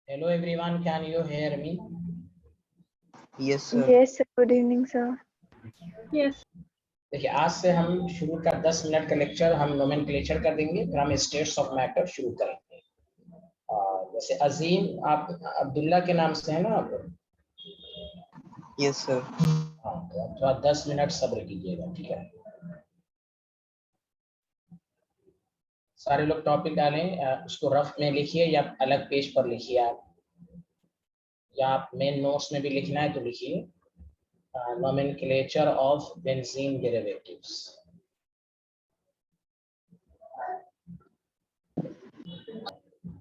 Hello everyone, can you hear me? Yes, sir. Yes, sir. Good evening, sir. Yes. देखिए आज से हम शुरू का 10 मिनट का लेक्चर हम नोमेनक्लेचर कर देंगे, फिर हम स्टेट्स ऑफ मैटर शुरू करेंगे। जैसे अजीम, आप अब्दुल्ला के नाम से है ना आप? Yes, sir. हाँ, तो आप थोड़ा 10 मिनट सब्र कीजिएगा, ठीक है? सारे लोग टॉपिक डालें, उसको रफ में लिखिए या अलग पेज पर लिखिए आप, या आप मेन नोट्स में भी लिखना है तो लिखिए। Nomenclature of benzene derivatives.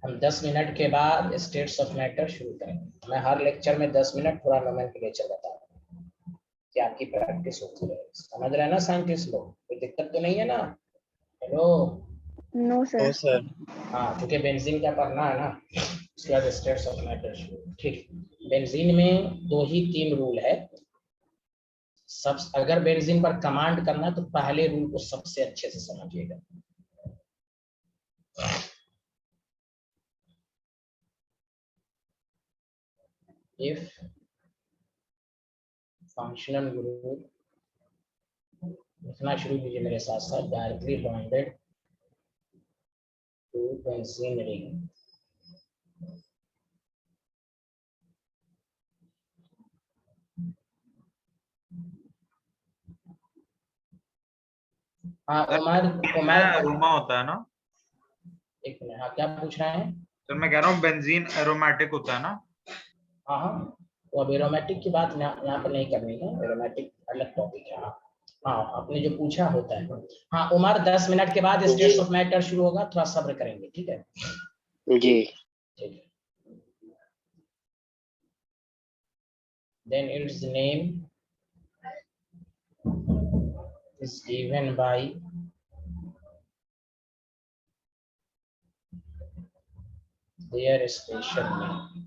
हम 10 मिनट के बाद स्टेट्स ऑफ मैटर शुरू करेंगे। मैं हर लेक्चर में 10 मिनट पूरा नोमेनक्लेचर बताऊंगा कि आपकी प्रैक्टिस होती रहे। समझ रहे हैं ना साइंटिस्ट लोग? कोई दिक्कत तो नहीं है ना? Hello? No, sir. No, sir. हाँ, क्योंकि बेंजीन का पढ़ना है ना, उसके बाद स्टेट्स ऑफ मैटर शुरू। ठीक, बेंजीन में 2 ही 3 रूल है। सब अगर बेंजीन पर कमांड करना तो पहले रूल को सबसे अच्छे से समझिएगा। If functional group, लिखना शुरू कीजिए मेरे साथ साथ, directly bonded to benzene ring, हाँ उमर अरोमा होता है ना? एक मिनट, हाँ क्या पूछ रहे हैं? सर मैं कह रहा हूँ बेंजीन एरोमेटिक होता है ना? हाँ हाँ, तो अब एरोमेटिक की बात यहाँ पर नहीं करनी है, एरोमेटिक अलग टॉपिक है। हाँ हाँ, आपने जो पूछा होता है। हाँ उमर, 10 मिनट के बाद स्टेट्स ऑफ मैटर शुरू होगा, थोड़ा सब्र करेंगे, ठीक है? जी। ठीक है। Then its name is given by their special name.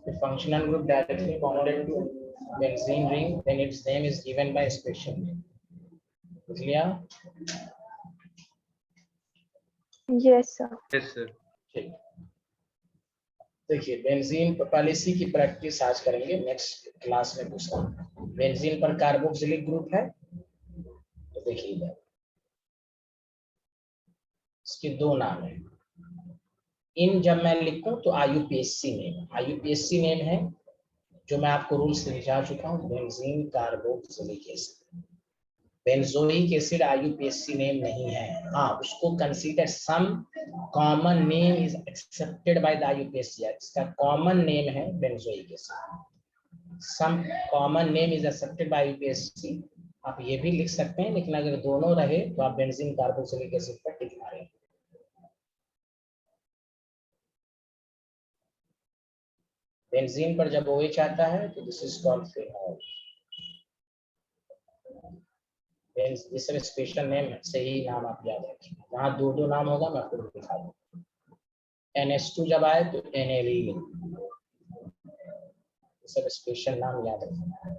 The functional group directly bonded to benzene ring, then its name is given by special name. Clear? Yes, sir. Yes sir. ठीक, देखिए बेंजीन पर पहले इसी की practice आज करेंगे, next class में पूछता हूँ। बेंजीन पर कार्बोक्सिलिक ग्रुप है, तो देखिए इधर इसके 2 नाम है। इन जब मैं लिखूं तो आईयूपीएसी नेम है, जो मैं आपको रूल्स समझा चुका हूँ। Benzene carboxylic acid, benzoic acid IUPAC name नहीं है। हाँ, उसको consider some common name is accepted by the IUPAC. इसका कॉमन नेम है benzoic acid. Some common name is accepted by IUPAC. आप ये भी लिख सकते हैं, लेकिन अगर दोनों रहे तो आप बेंजीन कार्बोक्सिलिक एसिड पर टिक मारें। बेंजीन पर जब OH आता है तो दिस इज कॉल्ड फिनॉल। इस सब स्पेशल नेम से ही नाम आप याद रखें। जहाँ 2 नाम होगा मैं आपको दिखा दूँ। NH2 जब आए तो एनेलीन, सब स्पेशल नाम याद रखें।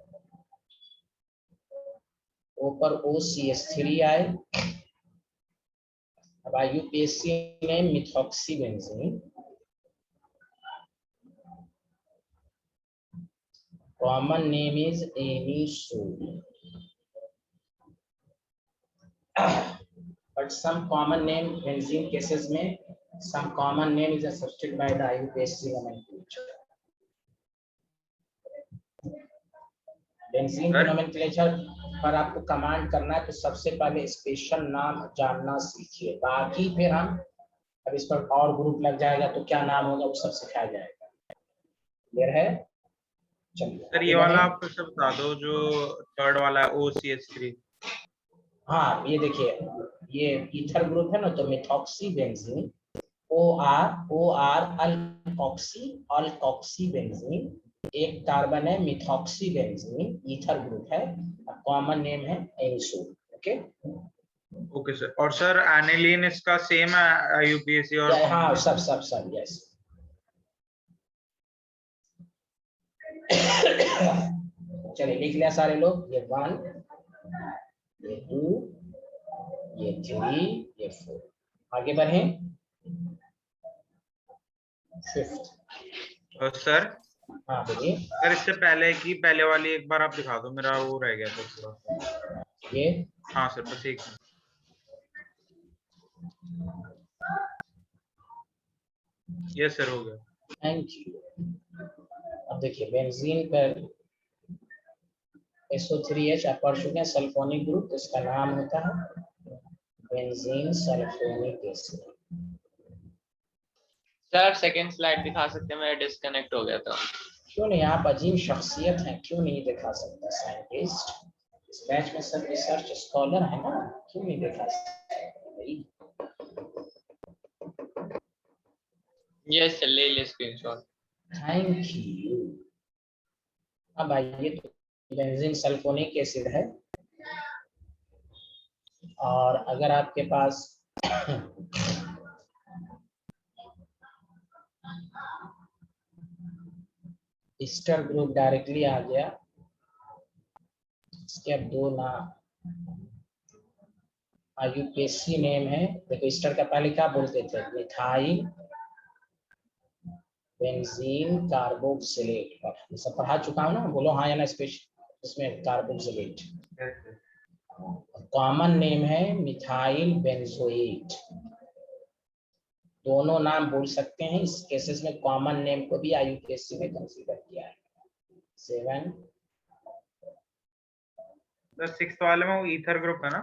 O पर OCH3 आए, अब IUPAC name methoxybenzene, common name is anisole, but some common name benzene cases में some common name is accepted by the IUPAC nomenclature. Benzene के नोमेनक्लेचर पर आपको कमांड करना है तो सबसे पहले स्पेशल नाम जानना सीखिए, बाकी फिर हम अब इस पर और ग्रुप लग जाएगा तो क्या नाम होगा वो सब सिखाया जाएगा। क्लियर है? चलिए सर ये वाला आप फिर से बता दो, जो थर्ड वाला है OCH3। हाँ ये देखिए, ये ईथर ग्रुप है ना, तो मिथॉक्सीबेंजीन OR अल्कोक्सीबेंजीन, एक कार्बन है मिथॉक्सीबेंजीन, ईथर ग्रुप है, कॉमन नेम है एनिसोल। Okay, okay sir. और सर एनिलीन इसका सेम है IUPAC और हाँ सब यस। चलिए लिख लिया सारे लोग, ये 1, ये 2, ये 3, ये 4। आगे बढ़े 5th। और सर हाँ बोलिए। सर इससे पहले की पहले वाली एक बार आप दिखा दो, मेरा वो रह गया था थोड़ा। ये हाँ सर बस एक मिनट। यस सर हो गया। Thank you. अब देखिए बेंजीन पर SO3H आप पढ़ चुके हैं, सल्फोनिक ग्रुप, तो इसका नाम होता है बेंजीन सल्फोनिक एसिड। सर आप सेकंड स्लाइड दिखा सकते हैं, मेरा डिस्कनेक्ट हो गया था। क्यों नहीं, आप अजीम शख्सियत हैं, क्यों नहीं दिखा सकता? साइंटिस्ट इस बैच में सब रिसर्च स्कॉलर है ना, क्यों नहीं दिखा सकता भाई? यस सर, ले ले स्क्रीनशॉट। Thank you. अब आइए, तो बेंजीन सल्फोनिक एसिड है, और अगर आपके पास ईस्टर ग्रुप डायरेक्टली आ गया, इसके अब 2 नाम IUPAC नेम है। देखो ईस्टर का पहले क्या बोलते थे, मिथाइल बेंजीन कार्बोक्सिलेट। ये सब पढ़ा चुका हूँ ना, बोलो हाँ या ना स्पेशल इसमें कार्बोक्सिलेट। कॉमन नेम है मिथाइल बेंजोएट। दोनों नाम बोल सकते हैं, इस केसेस में कॉमन नेम को भी IUPAC में कंसीडर किया है। 7 सर 6th वाले में वो ईथर ग्रुप है ना?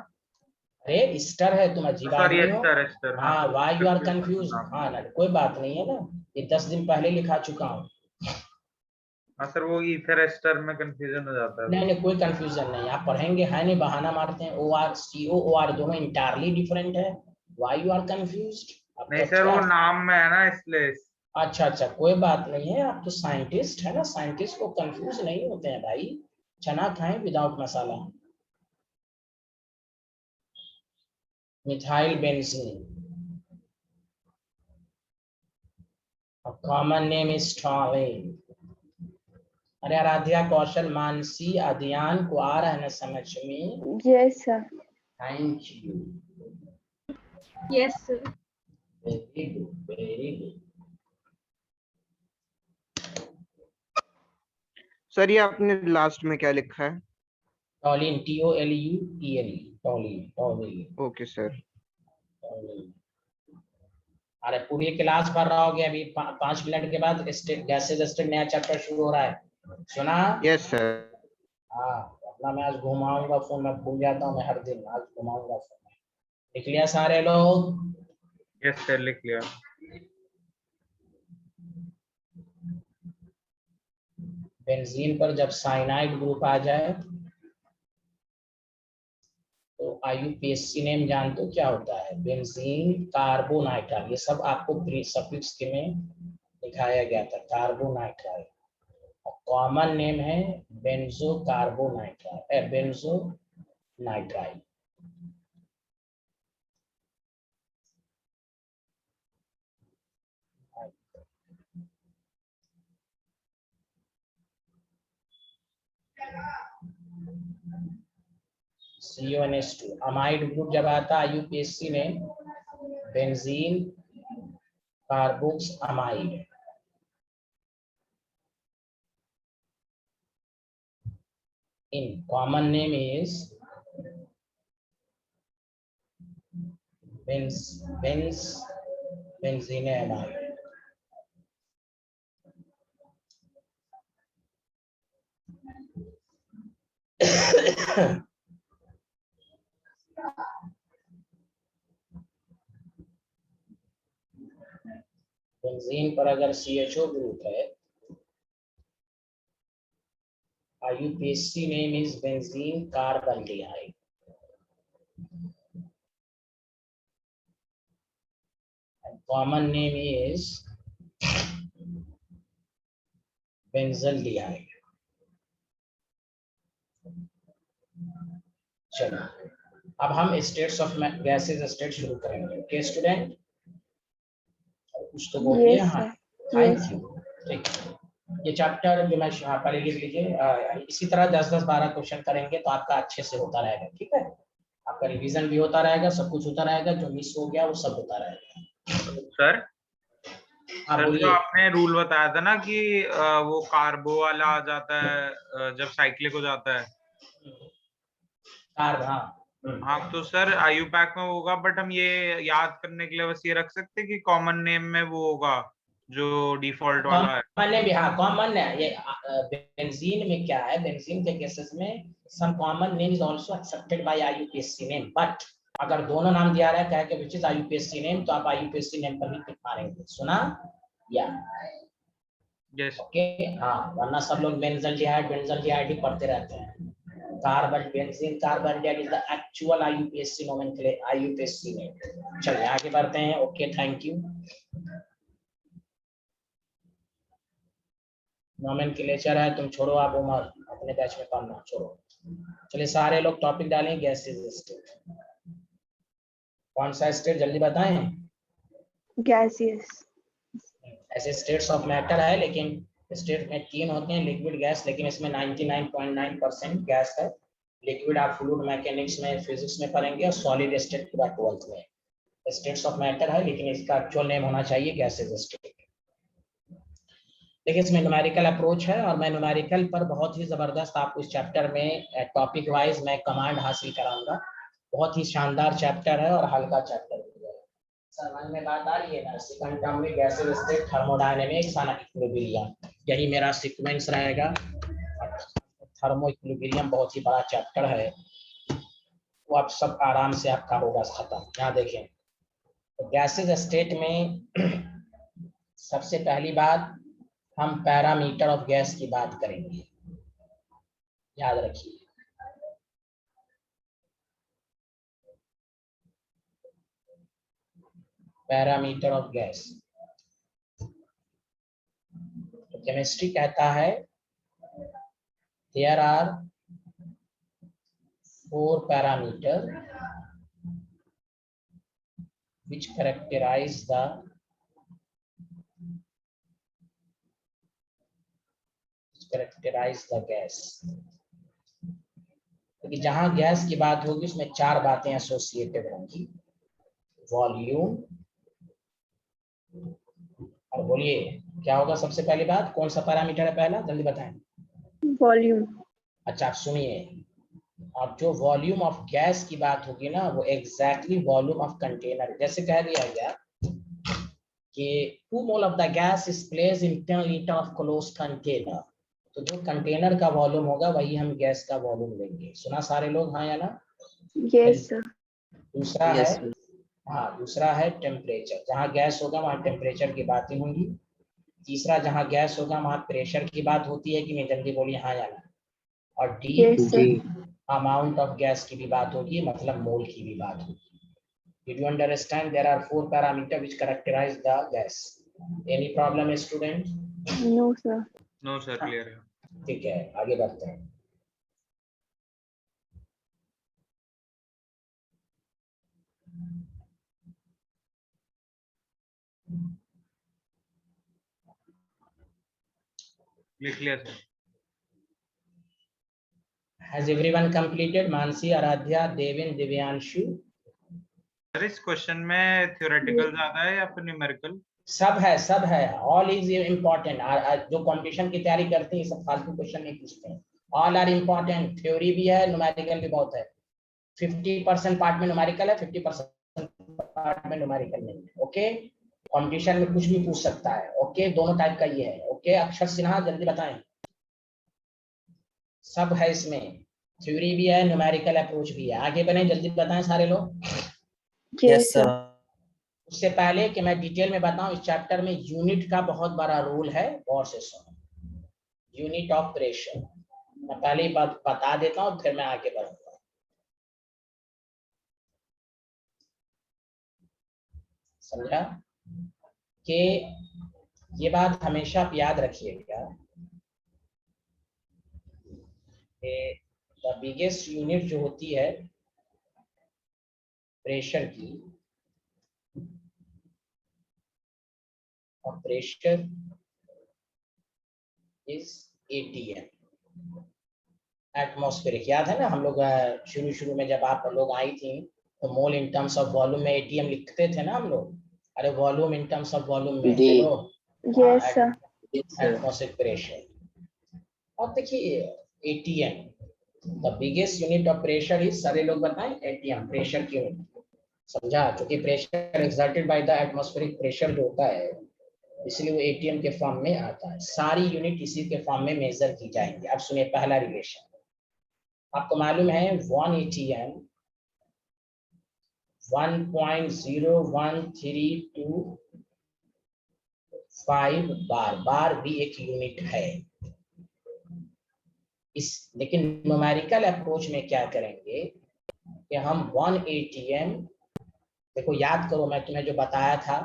अरे ईस्टर है, तुम अजीब सॉरी आदमी हो। एस्टर हाँ वाई यू आर कंफ्यूज। हाँ हाँ ना, कोई बात नहीं है ना, ये 10 दिन पहले लिखा चुका हूँ। सर वो ईथर एस्टर में कंफ्यूजन हो जाता है। नहीं नहीं, कोई कंफ्यूजन नहीं, आप पढ़ेंगे है नहीं, बहाना मारते हैं। OR COOR दोनों इंटायरली डिफरेंट है। Why you are confused? नहीं सर वो नाम में है ना इसलिए। अच्छा, कोई बात नहीं है, आप तो साइंटिस्ट है ना, साइंटिस्ट को कंफ्यूज नहीं होते हैं भाई। चना खाएं without masala. Methyl benzene, common name is टॉलिन। अरे आराध्या, कौशल, मानसी, अध्यान को आ रहा है ना समझ में? Yes, sir. Thank you. Yes, sir. Very good, very good. Sir ये आपने लास्ट में क्या लिखा है? टॉलिन, TOLUEN, टॉलिन, टॉलिन, ओके सर। टॉलिन। अरे पूरी क्लास भर रहा होगे, अभी 5 मिनट के बाद गैसेज स्टेट नया चैप्टर शुरू हो रहा है, सुना? Yes sir. हाँ, अपना मैं आज घुमाऊंगा फोन, मैं भूल जाता हूँ, मैं हर दिन आज घुमाऊंगा फोन। लिख लिया सारे लोग? यस सर लिख लिया। बेंजीन पर जब साइनाइड ग्रुप आ जाए तो IUPAC नेम जानते हो क्या होता है? Benzene carbonitrile. ये सब आपको सफिक्स के में दिखाया गया था, कार्बोनाइट्राइल। कॉमन नेम है benzo carbonitrile, benzo nitrile. CONH2 amide group जब आता है IUPAC में, बेंजीन कार्बोक्स अमाइड। इन common name is benzenamide. Benzene पर अगर CHO ग्रुप है, IUPAC name is benzene carbonaldehyde. And common name is benzaldehyde. चलो अब हम स्टेट्स ऑफ गैसेज स्टेट शुरू करेंगे। ओके स्टूडेंट, कुछ तो बोलिए। Yes, हाँ, sir. Thank Yes. यू। ठीक है, ये चैप्टर जो मैं यहाँ पर लिख लीजिए। इसी तरह 10-10-12 क्वेश्चन करेंगे तो आपका अच्छे से होता रहेगा। ठीक है, आपका रिवीजन भी होता रहेगा, सब कुछ होता रहेगा, जो मिस हो गया वो सब होता रहेगा। सर हाँ सर जो बोलिए। आपने रूल बताया था ना कि वो कार्बो वाला आ जाता है जब साइक्लिक हो जाता है। कार, हाँ। हाँ तो सर आयुपैक में होगा, बट हम ये याद करने के लिए बस ये रख सकते हैं कि कॉमन नेम में वो होगा जो डिफॉल्ट वाला है। कॉमन है भी, हाँ कॉमन है ये। बेंजीन में क्या है, बेंजीन के केसेस में some common name is also accepted by IUPAC name, but अगर दोनों नाम दिया रहा है कह के विच इज आईयूपीएसी नेम, तो आप आईयूपीएसी नेम पर ही टिक मारेंगे। सुना या? यस। ओके, हाँ, वरना सब लोग बेंजल्डिहाइड ही पढ़ते रहते हैं। Carbon benzene carbon dioxide is the actual IUPAC nomenclature, IUPAC name. चलिए आगे बढ़ते हैं। Okay thank you. नोमेनक्लेचर है, तुम छोड़ो, आप उमर अपने बैच में पढ़ना छोड़ो। चलिए सारे लोग टॉपिक डालें। गैसेज स्टेट, कौन सा स्टेट जल्दी बताएं? Gaseous. ऐसे स्टेट्स ऑफ मैटर है, लेकिन स्टेट में 3 होते हैं, लिक्विड गैस, लेकिन इसमें 99.9% गैस है। लिक्विड आप फ्लूइड मैकेनिक्स में, फिजिक्स में पढ़ेंगे, और सॉलिड स्टेट पूरा 12th में। स्टेट्स ऑफ मैटर है, लेकिन इसका एक्चुअल नेम होना चाहिए गैसेज स्टेट। देखिए इसमें न्यूमेरिकल अप्रोच है, और मैं न्यूमेरिकल पर बहुत ही जबरदस्त आपको इस चैप्टर में टॉपिक वाइज मैं कमांड हासिल कराऊंगा। बहुत ही शानदार चैप्टर है और हल्का चैप्टर भी है। समझ में बात आ रही है ना? सेकंड टर्म में gases state, thermodynamics and equilibrium, यही मेरा सीक्वेंस रहेगा। थर्मो इक्विलिब्रियम बहुत ही बड़ा चैप्टर है, वो आप सब आराम से आपका होगा खत्म। यहाँ देखें तो गैसेज स्टेट में सबसे पहली बात हम पैरामीटर ऑफ गैस की बात करेंगे, याद रखिए। पैरामीटर ऑफ गैस, तो केमिस्ट्री कहता है there are 4 parameter which characterize the gas। क्योंकि जहां गैस की बात होगी उसमें 4 बातें एसोसिएटेड होंगी, वॉल्यूम, और बोलिए क्या होगा सबसे पहली बात, कौन सा पैरामीटर है पहला, जल्दी बताएं। Volume. अच्छा आप सुनिए, अब जो वॉल्यूम ऑफ गैस की बात होगी ना, वो एग्जैक्टली वॉल्यूम ऑफ कंटेनर, जैसे कह दिया गया कि 2 mole of the gas is placed in 10 litre of closed container, तो जो कंटेनर का वॉल्यूम होगा वही हम गैस का वॉल्यूम लेंगे। सुना सारे लोग, हाँ या ना? Yes, sir. दूसरा है, हाँ दूसरा है टेम्परेचर, जहाँ गैस होगा वहाँ टेम्परेचर की बातें होंगी। तीसरा, जहाँ गैस होगा वहाँ प्रेशर की बात होती है कि नहीं, जल्दी बोलिए हाँ या ना? और D, Yes, sir. Amount of gas की भी बात होगी, मतलब मोल की भी बात होगी। Did you understand? There are 4 parameters which characterize the gas. Any problem, student? No, sir. No sir clear है। ठीक है, आगे बढ़ते हैं। लिख लिया sir. Has everyone completed? Mansi, Aaradhya, Deven, Divyanshu? Sir इस क्वेश्चन में थ्योरेटिकल ज्यादा है या फिर न्यूमेरिकल? सब है, सब है। All is important. जो कंपटीशन की तैयारी करते हैं सब फालतू क्वेश्चन नहीं पूछते हैं। ऑल आर इम्पोर्टेंट, थ्योरी भी है, न्यूमेरिकल भी बहुत है। 50% पार्ट में न्यूमेरिकल है, 50% पार्ट में न्यूमेरिकल नहीं है। ओके, कंपटीशन में कुछ भी पूछ सकता है। ओके, दोनों टाइप का ये है। ओके अक्षर सिन्हा जल्दी बताएं। सब है इसमें, थ्योरी भी है, न्यूमेरिकल अप्रोच भी है। आगे बढ़े, जल्दी बताएं सारे लोग। Yes, sir. उससे पहले कि मैं डिटेल में बताऊं, इस चैप्टर में यूनिट का बहुत बड़ा रोल है, और से सुनो। यूनिट ऑफ प्रेशर मैं पहले ही बात बता देता हूं, फिर मैं आगे बढ़ूंगा। समझा? कि ये बात हमेशा आप याद रखिएगा कि द बिगेस्ट यूनिट जो होती है प्रेशर की, और प्रेशर इज ATM, एटमॉस्फेरिक। याद है ना हम लोग शुरू में जब आप लोग आई थी तो mole in terms of volume में ATM लिखते थे ना हम लोग। अरे volume in terms of volume में, hello, Yes, sir. Atmospheric pressure. और देखिए ATM, the biggest unit of pressure is, सारे लोग बताएं, ATM प्रेशर की यूनिट, समझा? क्योंकि pressure exerted by the atmospheric pressure जो होता है, इसलिए वो ATM के फॉर्म में आता है। सारी यूनिट इसी के फॉर्म में मेजर की जाएंगी। अब सुनिए पहला रिलेशन, आपको मालूम है 1 ATM 1.01325 बार, बार भी एक यूनिट है। इस लेकिन न्यूमेरिकल अप्रोच में क्या करेंगे कि हम 1 ATM, देखो याद करो मैं तुम्हें जो बताया था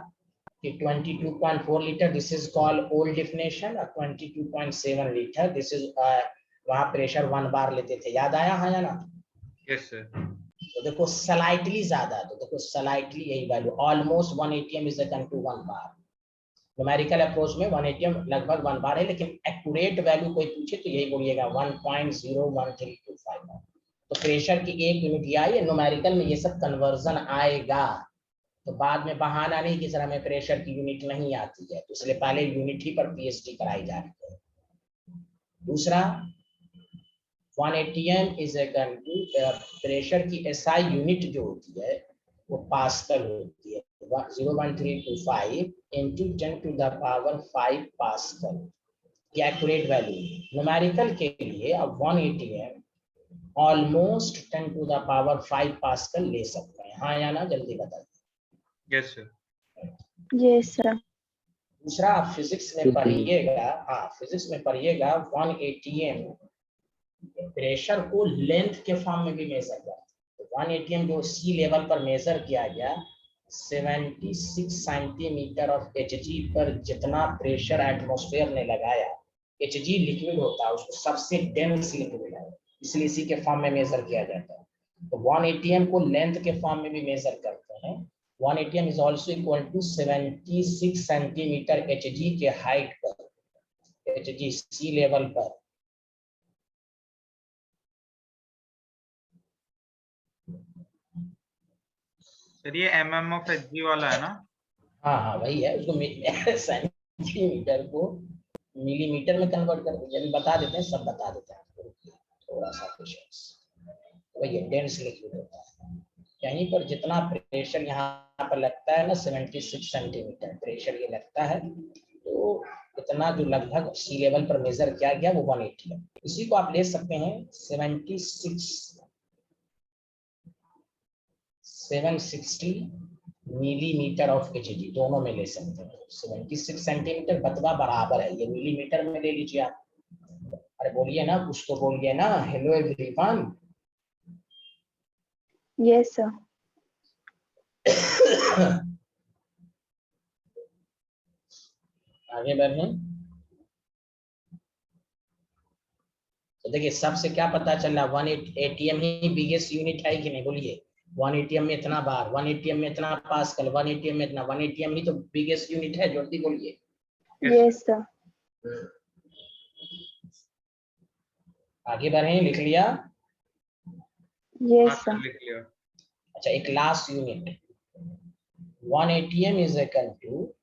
कि 22.4 litre this is called old definition, और 22.7 लीटर दिस इज, वहां प्रेशर 1 बार लेते थे, याद आया हाँ या ना? Yes sir. तो देखो स्लाइटली ज्यादा, तो देखो स्लाइटली यही value, almost 1 ATM is equal to 1 bar. Numerical approach में 1 ATM लगभग 1 बार है, लेकिन एक्यूरेट वैल्यू कोई पूछे तो यही बोलिएगा 1.01325। तो प्रेशर की एक यूनिट या ये न्यूमेरिकल में ये सब कन्वर्जन आएगा, तो बाद में बहाना नहीं कि सर हमें प्रेशर की यूनिट नहीं आती है, तो इसलिए पहले यूनिट ही पर PhD कराई जा रही है। दूसरा 1 ATM is equal to, pressure की SI यूनिट जो होती है वो पास्कल होती है, 0.1325 into 10 to the power 5 pascal की एक्यूरेट वैल्यू। न्यूमेरिकल के लिए अब 1 ATM almost 10 to the power 5 pascal ले सकते हैं, हाँ या ना? जल्दी बताइए। Yes sir. Yes, sir. दूसरा आप फिजिक्स में पढ़िएगा, हाँ फिजिक्स में पढ़िएगा 1 ATM प्रेशर को लेंथ के फॉर्म में भी मेजर करता है। तो 1 ATM जो सी लेवल पर मेजर किया गया, 76 सेंटीमीटर ऑफ Hg पर जितना प्रेशर एटमॉस्फेयर ने लगाया, Hg लिक्विड होता है, उसको सबसे डेंस लिक्विड है, इसलिए इसी के फॉर्म में मेजर किया जाता है। तो 1 ATM को लेंथ के फॉर्म में भी मेजर करते हैं। 1 ATM is also equal to 76 centimetre Hg के हाइट पर, Hg सी लेवल पर। सर ये mm of Hg वाला है ना? हाँ हाँ वही है, उसको सेंटीमीटर को मिलीमीटर में कन्वर्ट कर देते हैं, बता देते हैं, सब बता देते हैं आपको, थोड़ा सा पेशेंस। वही है, डेंस लिक्विड होता है। यहीं पर जितना प्रेशर यहाँ पर लगता है ना, 76 सेंटीमीटर प्रेशर ये लगता है, तो इतना जो लगभग सी लेवल पर मेजर किया गया वो 180 है। इसी को आप ले सकते हैं 760 मिलीमीटर ऑफ Hg, दोनों में ले सकते हैं। 76 सेंटीमीटर बतवा बराबर है, ये मिलीमीटर में ले लीजिए आप। अरे बोलिए ना, कुछ तो बोलिए ना, हेलो एवरीवन। Yes, sir. आगे बढ़े तो देखिए सबसे क्या पता चल रहा, 1 ATM ही बिगेस्ट यूनिट है कि नहीं? बोलिए 1 ATM में इतना बार, 1 ATM में इतना पास्कल, 1 ATM में इतना, 1 ATM ही तो बिगेस्ट यूनिट है, जल्दी बोलिए। Yes, sir. आगे बढ़े, लिख लिया? Yes, हाँ sir. सर लिख लिया। अच्छा एक last unit, 1 ATM is equal टू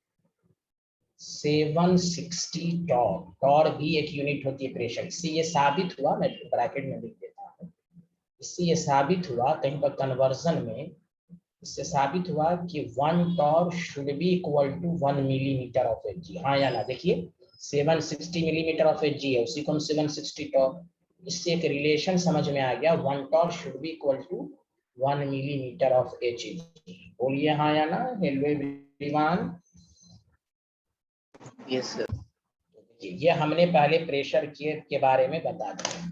760 टॉर। टॉर भी एक यूनिट होती है प्रेशर। इससे ये साबित हुआ, मैं ब्रैकेट में लिख देता हूँ, इससे ये साबित हुआ कहीं पर कन्वर्जन में, इससे साबित हुआ कि 1 torr should be equal to 1 millimetre of Hg, हाँ या ना? देखिए 760 मिलीमीटर ऑफ Hg है, उसी को हम 760 टॉर, इससे एक रिलेशन समझ में आ गया, 1 torr should be equal to 1 millimetre of Hg। बोलिए हाँ या ना, हेलो एवरीवन। Yes sir. ये हमने पहले प्रेशर के बारे में बता दिया।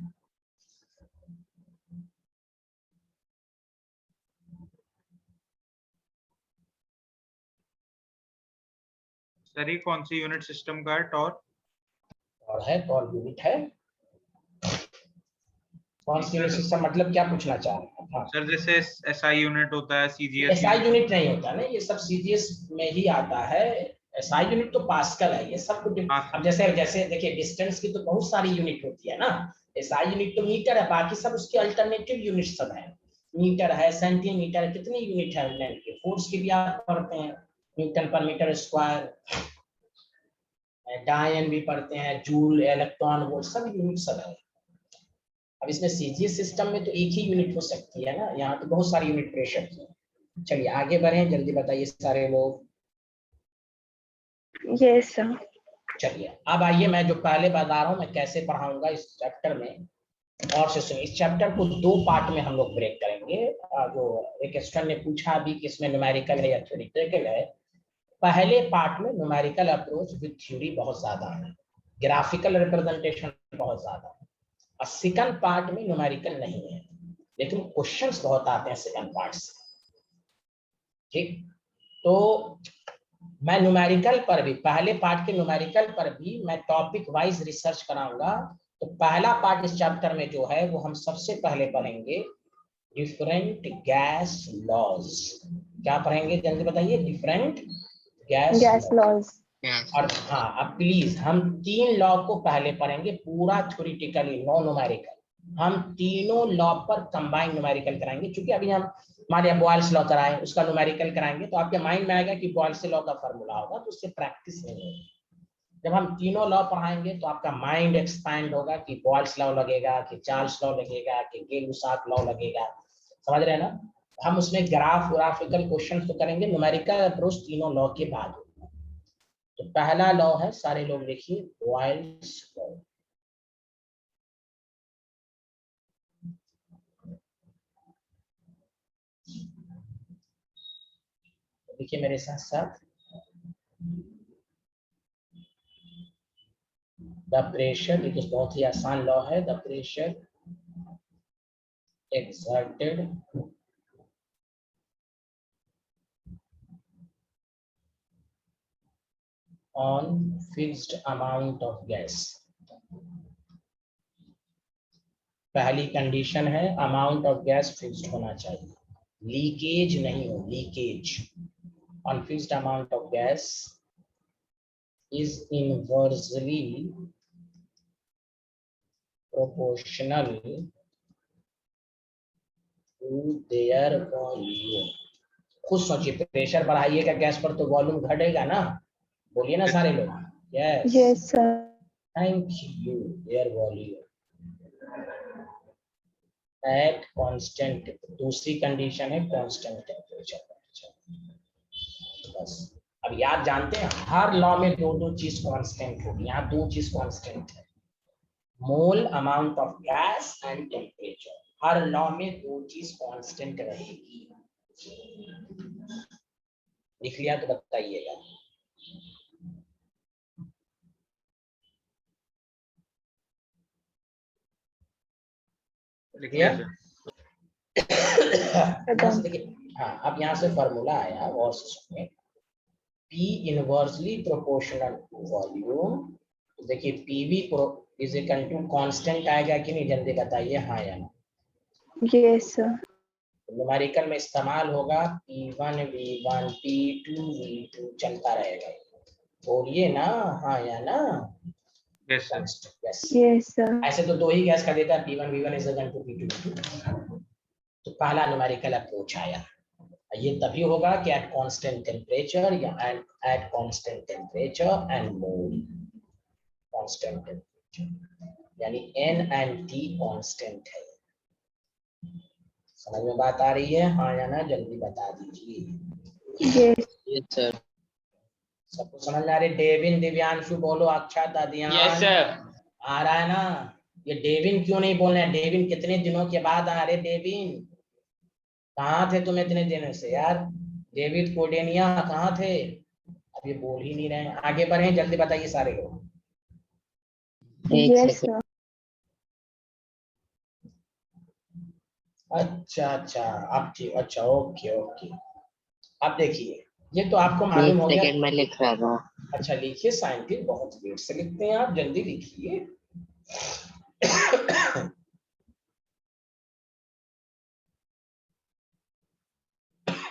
सर ये कौन सी यूनिट सिस्टम का है टॉर? और है टॉर यूनिट है, कौन सी यूनिट सिस्टम मतलब क्या पूछना चाह रहे हैं? हाँ, सर जैसे एसआई यूनिट होता है, सीजीएस एसआई यूनिट नहीं होता ना, ये सब सीजीएस में ही आता है। एसआई यूनिट तो पास्कल है, ये सब कुछ। अब जैसे जैसे देखिए डिस्टेंस की तो बहुत सारी यूनिट होती है ना। एसआई यूनिट तो मीटर है, बाकी सब उसके अल्टरनेटिव यूनिट सब है। मीटर है, सेंटीमीटर है, कितनी यूनिट है यूनिट की। फोर्स की भी आप पढ़ते हैं, न्यूटन पर मीटर स्क्वायर, डायन भी पढ़ते हैं, जूल, इलेक्ट्रॉन वोल्ट, सब यूनिट सब है। अब इसमें सीजीएस सिस्टम में तो एक ही यूनिट हो सकती है ना, यहाँ तो बहुत सारी यूनिट प्रेशर की है। चलिए आगे बढ़े, जल्दी बताइए सारे लोग। Yes sir. चलिए अब आइए, मैं जो पहले बता रहा हूँ मैं कैसे पढ़ाऊंगा इस चैप्टर में, और से सुनिए। इस चैप्टर को दो पार्ट में हम लोग ब्रेक करेंगे। जो एक स्टूडेंट ने पूछा अभी कि इसमें न्यूमेरिकल है या थ्योरेटिकल है। पहले पार्ट में न्यूमेरिकल अप्रोच विद थ्योरी बहुत ज्यादा है, ग्राफिकल रिप्रेजेंटेशन बहुत ज्यादा है। और सेकंड पार्ट में न्यूमेरिकल नहीं है, लेकिन क्वेश्चंस बहुत आते हैं सेकंड पार्ट से। ठीक, तो मैं न्यूमेरिकल पर भी, पहले पार्ट के न्यूमेरिकल पर भी मैं टॉपिक वाइज रिसर्च कराऊंगा। तो पहला पार्ट इस चैप्टर में जो है वो हम सबसे पहले पढ़ेंगे डिफरेंट गैस लॉज। क्या पढ़ेंगे जल्दी बताइए? Different gas gas laws. और हाँ, अब प्लीज हम 3 लॉ को पहले पढ़ेंगे, पूरा थ्योरेटिकली, नो न्यूमेरिकल। हम तीनों लॉ पर कंबाइन न्यूमेरिकल कराएंगे, क्योंकि अभी हम हमारे बॉयल्स लॉ कराए, उसका न्यूमेरिकल कराएंगे तो आपके माइंड में आएगा कि बॉयल्स लॉ का फॉर्मूला होगा, तो उससे प्रैक्टिस नहीं होगी। जब हम तीनों लॉ पढ़ाएंगे तो आपका माइंड एक्सपैंड होगा कि बॉयल्स लॉ लगेगा, कि चार्ल्स लॉ लगेगा, कि गे-लुसाक लॉ लगेगा। समझ रहे हैं ना? हम उसमें ग्राफिकल क्वेश्चन तो करेंगे, न्यूमेरिकल अप्रोच तीनों लॉ के बाद। तो पहला लॉ है, सारे लोग देखिए, बॉयल्स लॉ। देखिए मेरे साथ साथ, द प्रेशर, ये तो बहुत ही आसान लॉ है। The pressure exerted on fixed amount of gas। पहली कंडीशन है अमाउंट ऑफ गैस फिक्स्ड होना चाहिए, लीकेज नहीं हो, leakage on fixed amount of gas is inversely proportional to their volume। खुद सोचिए, प्रेशर बढ़ाइएगा गैस पर तो वॉल्यूम घटेगा ना। बोलिए ना सारे लोग, yes yes sir. Thank you. Air volume at constant, दूसरी कंडीशन है कांस्टेंट टेम्परेचर। बस अब याद जानते हैं, हर लॉ में दो दो चीज कांस्टेंट होगी, यहाँ दो चीज कांस्टेंट है, mole amount of gas and temperature. हर लॉ में दो चीज कांस्टेंट रहेगी। लिख लिया तो बताइएगा। लिखिए सर। यहाँ से देखिए, हाँ अब यहाँ से फॉर्मूला आया, और सुनिए, P inversely proportional to volume. तो देखिए PV is equal to constant आएगा कि नहीं, जल्दी बताइए हाँ या ना। Yes sir. न्यूमेरिकल में इस्तेमाल होगा P1 V1 P2 V2, चलता रहेगा। बोलिए ना हाँ या ना। Yes sir. Yes sir. ऐसे तो दो ही गैस का देता है, P1 V1 is equal to P2 V2। तो पहला न्यूमेरिकल अप्रोच आया। ये तभी होगा कि एट कांस्टेंट टेम्परेचर या at constant temperature and mole. Constant temperature यानी N एंड T कांस्टेंट है। समझ में बात आ रही है हाँ या ना, जल्दी बता दीजिए। Yes sir. सबको समझ में आ रही? डेविन, दिव्यांशु बोलो, अक्षत, अदियान। Yes sir. आ रहा है ना? ये डेविन क्यों नहीं बोल रहे हैं? डेविन कितने दिनों के बाद आ रहे? डेविन कहाँ थे तुम इतने दिनों से यार? डेविड कोडेनिया कहाँ थे? अब ये बोल ही नहीं रहे हैं। आगे बढ़े, जल्दी बताइए सारे लोग। Yes sir. अच्छा अच्छा, अब ठीक, अच्छा ओके ओके। अब देखिए, ये तो आपको मालूम हो गया। सेकंड में लिख रहा था। अच्छा लिखिए, साइंटिस्ट बहुत लेट से लिखते हैं आप, जल्दी लिखिए।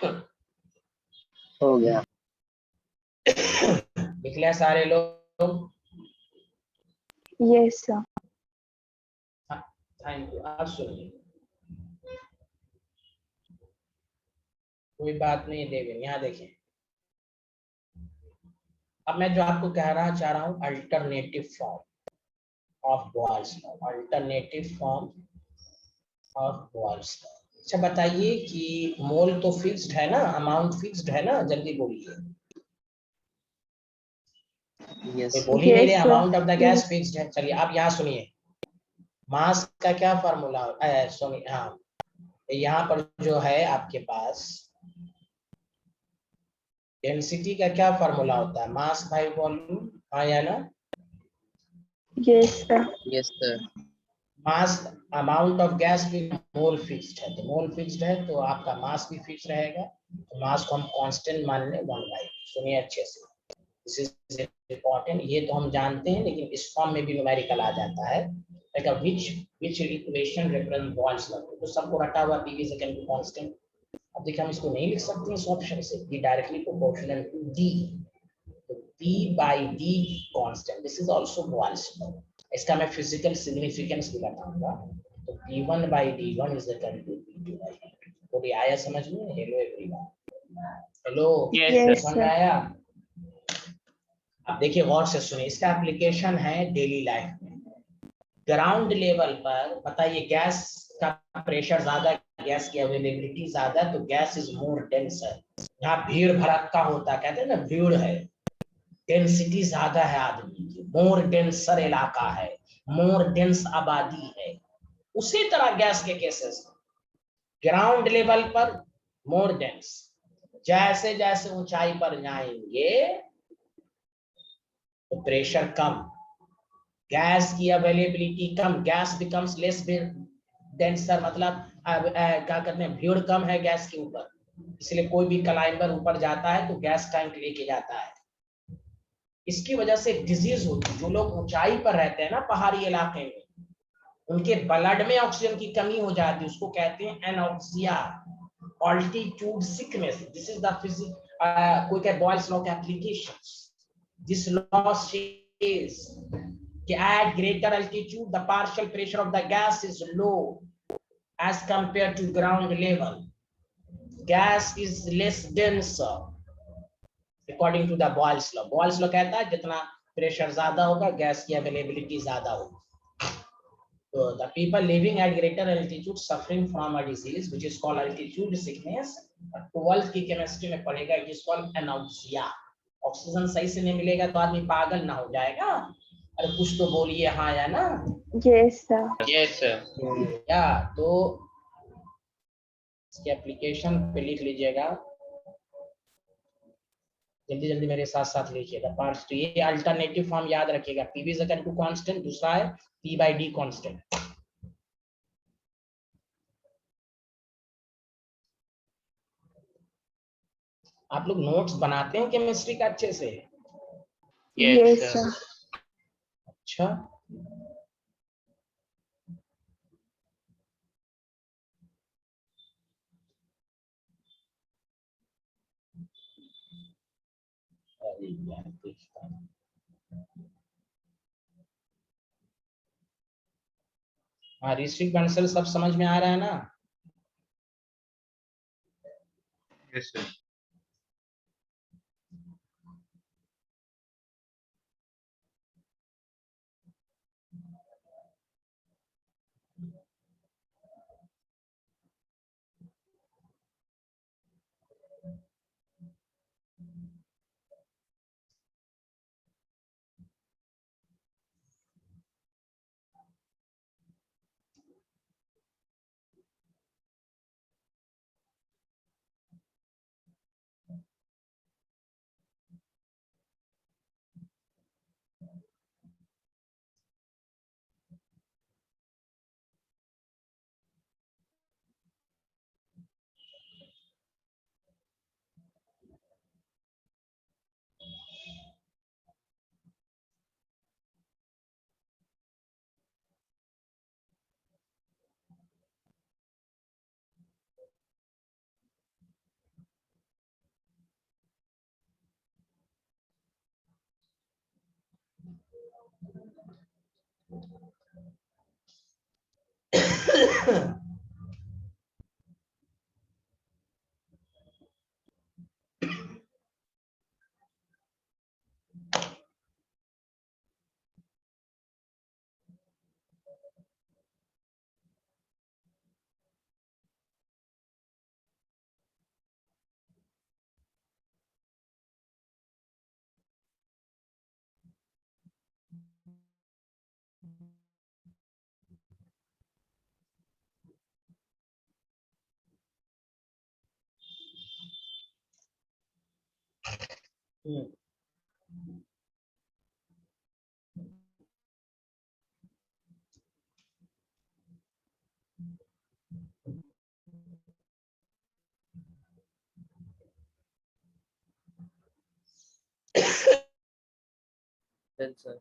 हो गया। लिख लिया सारे लोग? Yes, sir. Thank you. आप सुनिए, कोई बात नहीं देवेन, यहाँ देखें। अब मैं जो आपको कहना चाह रहा हूँ, alternative form of Boyle's law, alternative form of Boyle's law. अच्छा बताइए कि मोल तो फिक्स्ड है ना, अमाउंट फिक्स्ड है ना, जल्दी बोलिए। यस कोई बोल ही नहीं रहे, Yes, sir. Amount of the gas fixed है। चलिए आप यहाँ सुनिए, मास का क्या फार्मूला, सॉरी हाँ, यहाँ पर जो है आपके पास डेंसिटी का क्या फार्मूला होता है, मास बाय वॉल्यूम, हाँ या ना? Yes, sir. Yes sir. Mass, amount of gas भी मोल फिक्स्ड है, तो मोल फिक्स्ड है तो आपका मास भी फिक्स रहेगा, तो मास को हम कांस्टेंट मान लें 1/। सुनिए अच्छे से, दिस इज इंपॉर्टेंट, ये तो हम जानते हैं, लेकिन इस फॉर्म में भी न्यूमेरिकल आ जाता है। Which equation represent Boyle's law, तो सबको रटा हुआ P is equal to constant. अब देखिए हम इसको नहीं लिख सकते इस ऑप्शन से, d directly proportional to d, तो p by d constant, this is also Boyle's law. इसका मैं फिजिकल सिग्निफिकेंस भी बताऊंगा, तो p1 by d1 is equal to p2 by d2। तो भी आया समझ में? Hello everyone, hello, Yes, Yes, समझ sir. में आया? अब देखिए गौर से सुनिए, इसका एप्लीकेशन है डेली लाइफ में। ग्राउंड लेवल पर बताइए, गैस का प्रेशर ज्यादा, गैस की अवेलेबिलिटी ज्यादा, तो गैस इज मोर डेंसर। यहाँ भीड़ भड़क्का होता है, कहते हैं ना भीड़ है, डेंसिटी ज्यादा है आदमी की, मोर डेंसर इलाका है, मोर डेंस आबादी है। उसी तरह गैस के केसेस ग्राउंड लेवल पर मोर डेंस, जैसे जैसे ऊंचाई पर जाएंगे तो प्रेशर कम, गैस की अवेलेबिलिटी कम, गैस बिकम्स लेस डेंसर, मतलब क्या करते हैं, भीड़ कम है गैस के ऊपर, इसलिए कोई भी क्लाइंबर ऊपर जाता है तो गैस टैंक लेके जाता है। इसकी वजह से डिजीज होती है, जो लोग ऊंचाई पर रहते हैं ना पहाड़ी इलाके में, उनके ब्लड में ऑक्सीजन की कमी हो जाती है, उसको कहते हैं anoxia, altitude sickness. This is the कोई क्या बॉयल्स लॉ के एप्लीकेशंस। दिस लॉ सेज कि at greater altitude the partial pressure of the gas is low as compared to ground level, gas is less dense according to the Boyle's law। Boyle's law कहता है जितना pressure ज्यादा होगा gas की availability ज्यादा होगी। तो the people living at greater altitude suffering from a disease which is called altitude sickness, 12th की केमिस्ट्री में पढ़ेगा, it is called anorexia। Oxygen सही से नहीं मिलेगा तो आदमी पागल ना हो जाएगा? अरे कुछ तो बोलिए हाँ या ना? Yes, sir. yes, sir. या तो इसके एप्लीकेशन पे लिख लीजिएगा, जल्दी जल्दी मेरे साथ साथ लिखिएगा पार्ट्स। तो ये अल्टरनेटिव फॉर्म याद रखिएगा, PV is equal to constant, दूसरा है पी बाय डी कांस्टेंट। आप लोग नोट्स बनाते हैं केमिस्ट्री का अच्छे से? Yes, Yes, sir. sir. अच्छा, अरे यार देखता हूं। हाँ, ऋषिक बंसल सब समझ में आ रहा है ना? Yes sir. Well, sir.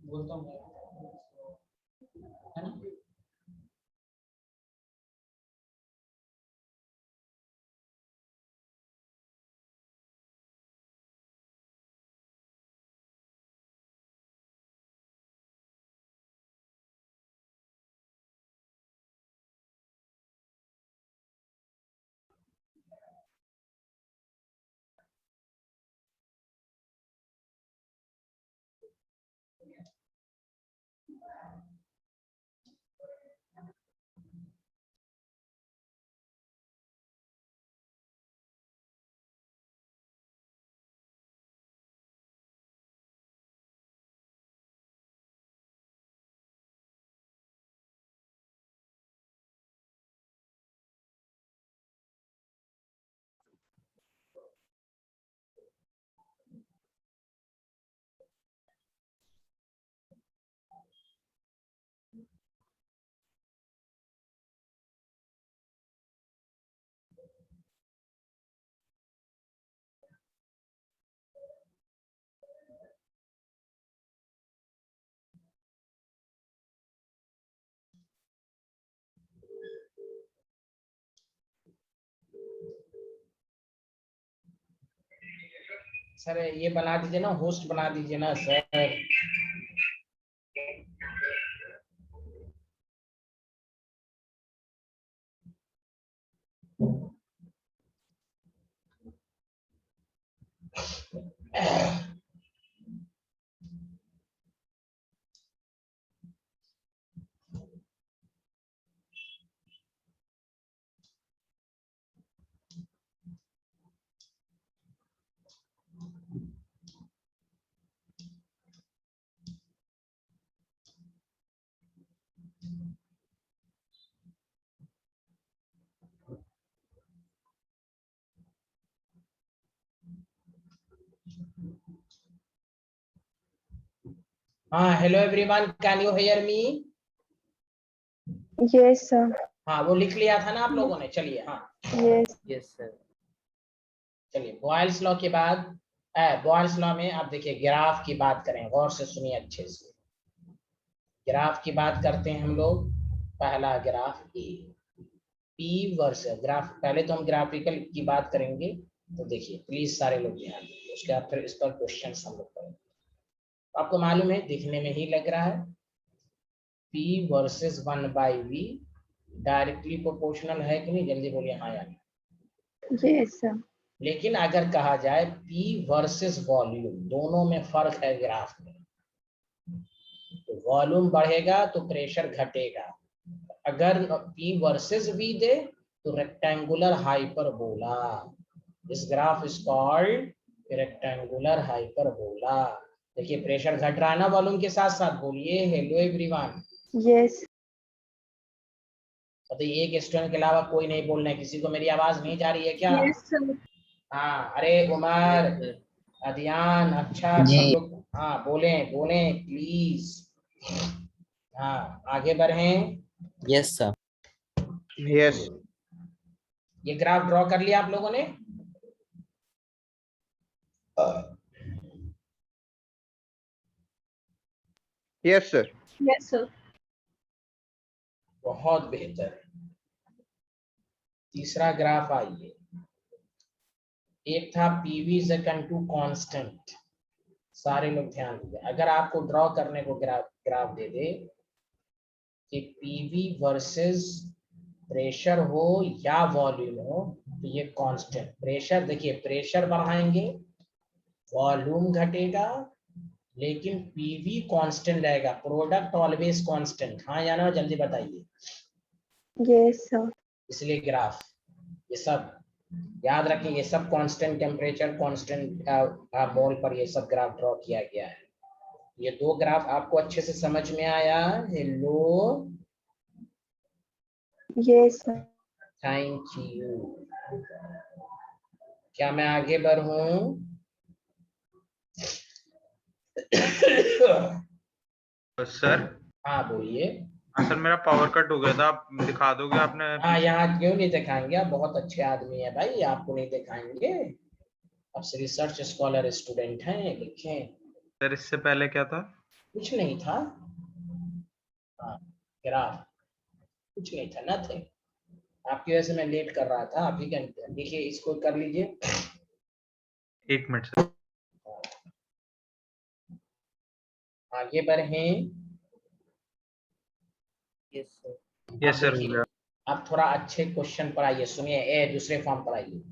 बोलता हूँ है ना। सर ये बना दीजिए ना, होस्ट बना दीजिए ना सर। हाँ, hello everyone, can you hear me? Yes, sir. हाँ, वो लिख लिया था ना आप लोगों ने, चलिए। हाँ Yes. Yes, sir. चलिए, बॉयल्स लॉ के बाद बॉयल्स लॉ में आप देखिए ग्राफ की बात करें, गौर से सुनिए अच्छे से। ग्राफ की बात करते हैं हम लोग। पहला graph A, P versus graph. पहले तो हम ग्राफिकल की बात करेंगे, तो देखिए प्लीज सारे लोग ध्यान दीजिए, उसके बाद फिर इस पर क्वेश्चन हम लोग करेंगे। आपको मालूम है, दिखने में ही लग रहा है, P versus 1/V directly proportional है कि नहीं? जल्दी बोलिए हाँ या नहीं। Yes, sir. लेकिन अगर कहा जाए P वर्सेस वॉल्यूम, दोनों में फर्क है ग्राफ में। तो वॉल्यूम बढ़ेगा तो प्रेशर घटेगा। अगर P वर्सेस V दे तो rectangular hyperbola. This graph is called rectangular hyperbola. देखिए प्रेशर घट रहा है ना वॉल्यूम के साथ साथ। बोलिए हेलो एवरीवन। Yes. तो एक स्टूडेंट के अलावा कोई नहीं बोलना है। किसी को मेरी आवाज नहीं जा रही है क्या? Yes, sir. हाँ, अरे उमर, Yes, sir. अदियान, अच्छा जी। सब लोग हाँ बोलें बोलें प्लीज। हाँ आगे बढ़ें। Yes, sir. यस ये ग्राफ ड्रॉ कर लिया आप लोगों ने? Yes sir. Yes, sir. बहुत बेहतर। तीसरा ग्राफ आइए। एक था PV is equal to constant. सारे लोग ध्यान दीजिए, अगर आपको ड्रॉ करने को ग्राफ दे दे कि पीवी वर्सेस प्रेशर हो या वॉल्यूम हो, तो ये कांस्टेंट। प्रेशर देखिए, प्रेशर बढ़ाएंगे वॉल्यूम घटेगा, लेकिन पीवी कांस्टेंट रहेगा। प्रोडक्ट ऑलवेज कांस्टेंट, हाँ या ना? जल्दी बताइए। Yes, sir. इसलिए ग्राफ, ये सब याद रखिए, ये सब कांस्टेंट टेम्परेचर, कांस्टेंट मोल पर ये सब ग्राफ ड्रॉ किया गया है। ये दो ग्राफ आपको अच्छे से समझ में आया? Hello, Yes, sir. Thank you. क्या मैं आगे बढ़ूं? सर। हाँ बोलिए। हाँ सर, मेरा पावर कट हो गया था, आप दिखा दोगे? आपने हाँ, यहाँ क्यों नहीं दिखाएंगे, आप बहुत अच्छे आदमी है भाई, आपको नहीं दिखाएंगे? आप रिसर्च स्कॉलर स्टूडेंट हैं, लिखें। सर इससे पहले क्या था? कुछ नहीं था। हाँ, ग्राफ कुछ नहीं था, नथिंग। आपकी वजह से मैं लेट कर रहा था। आप ही देखिए, इसको कर लीजिए। एक मिनट सर। आगे बढ़ें। Yes, sir. यस सर, हो देखिए, गया। अब थोड़ा अच्छे क्वेश्चन पर आइए, सुनिए। ए दूसरे फॉर्म पर आइए।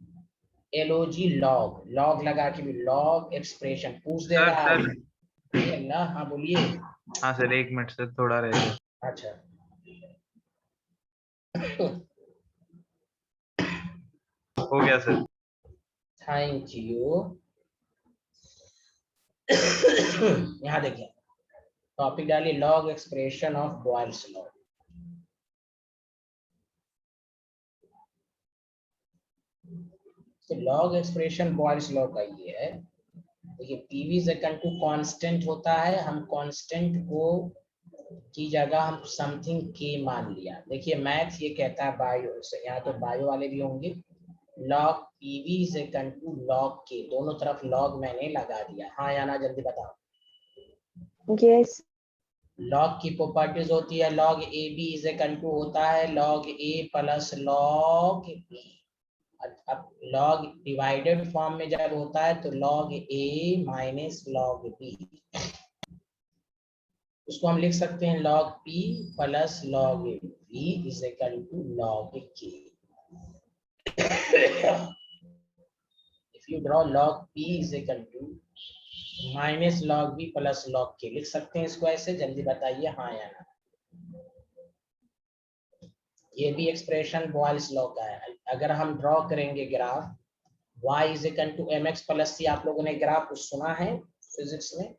एलओजी लॉग, लॉग लगा के भी लॉग एक्सप्रेशन पूछ सर देगा। सर। ये अल्लाह, हाँ बोलिए। हाँ सर, एक मिनट सर, थोड़ा रह गया। अच्छा हो गया सर। Thank you. यहाँ देखिए, टॉपिक डालिए log expression of Boyle's law. तो लॉग एक्सप्रेशन बॉयल्स लॉ का ये है। देखिए, PV is equal to constant होता है। हम कांस्टेंट को की जगह हम समथिंग के मान लिया। देखिए मैथ ये कहता है बायो से, यहाँ तो बायो वाले भी होंगे। Log PV is equal to log K, दोनों तरफ लॉग मैंने लगा दिया। हाँ या ना? जल्दी बताओ। Yes. लॉग की प्रॉपर्टीज होती है, log A B is equal to होता है log A plus log B. अब log डिवाइडेड फॉर्म में जब होता है तो log a minus log b, उसको हम लिख सकते हैं log p plus log v is equal to log k। if you draw log p is equal to minus log b plus log k, लिख सकते हैं इसको ऐसे, जल्दी बताइए हाँ या ना। ये भी एक्सप्रेशन बॉयल्स लॉ का है। अगर हम ड्रॉ करेंगे graph y is equal to mx plus c, आप लोगों ने ग्राफ कुछ सुना है फिजिक्स में?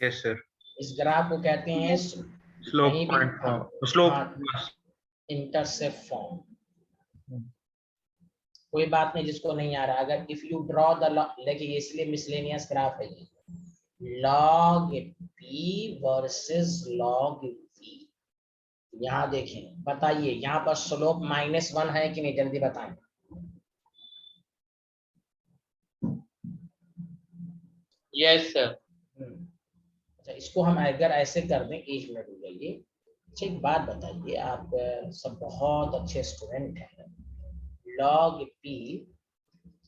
यस सर, इस ग्राफ को कहते हैं स्लोप कहीं भी पॉइंट, स्लोप इंटरसेप्ट फॉर्म। कोई बात नहीं जिसको नहीं आ रहा, अगर इफ यू ड्रॉ द, देखिए इसलिए मिसलेनियस ग्राफ है ये, log p versus log v। यहाँ देखें, बताइए यहाँ पर स्लोप -1 है कि नहीं, जल्दी बताएं। Yes, sir. अच्छा, इसको हम अगर ऐसे कर दें, 1 मिनट हो जाइए। अच्छा एक बात बताइए, आप सब बहुत अच्छे स्टूडेंट हैं, log p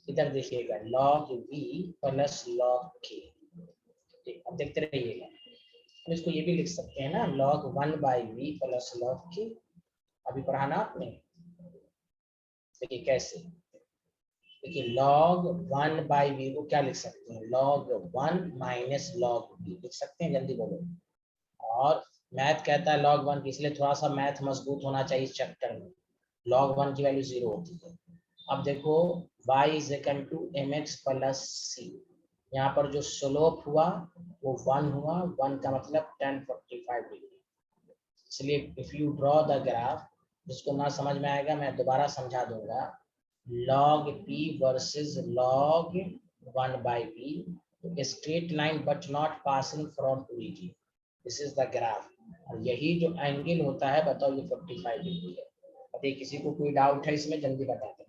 इधर देखिएगा log v plus log k, अब देखते रहिएगा। हम इसको ये भी लिख सकते हैं ना, log 1/v plus log k, अभी पढ़ा ना आपने। देखिए कैसे, देखिए log 1/v को क्या लिख सकते हैं, log 1 माइनस log v लिख सकते हैं, जल्दी बोलो। और मैथ कहता है log 1 की, इसलिए थोड़ा सा मैथ मजबूत होना चाहिए इस चैप्टर में। log 1 की वैल्यू 0 होती है। अब देखो y is equal to mx plus c, यहाँ पर जो स्लोप हुआ वो 1 हुआ, 1 का मतलब tan 45 डिग्री। इसलिए if you draw the graph, जिसको ना समझ में आएगा मैं दोबारा समझा दूंगा, log p versus log 1/v, straight line but not passing from origin, this is the graph. और यही जो एंगल होता है, बताओ ये 45 डिग्री है। बताइए किसी को कोई डाउट है इसमें, जल्दी बता दें।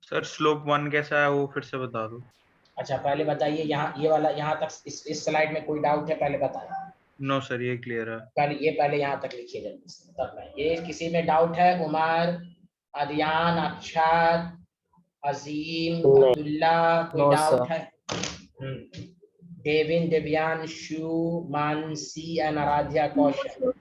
सर स्लोप 1 कैसा है वो फिर से बता दो। अच्छा पहले बताइए, यहाँ ये वाला यहाँ तक इस स्लाइड में कोई डाउट है, पहले बताएं। नो सर, ये क्लियर है। पहले यहाँ तक लिखिए जल्दी से, तब मैं ये किसी में डाउट है? उमर, अदियान, अक्षत, अजीम, अब्दुल्ला, कोई डाउट है? डेविन, देवियान, शू, Mansi and Aaradhya, Kaushal.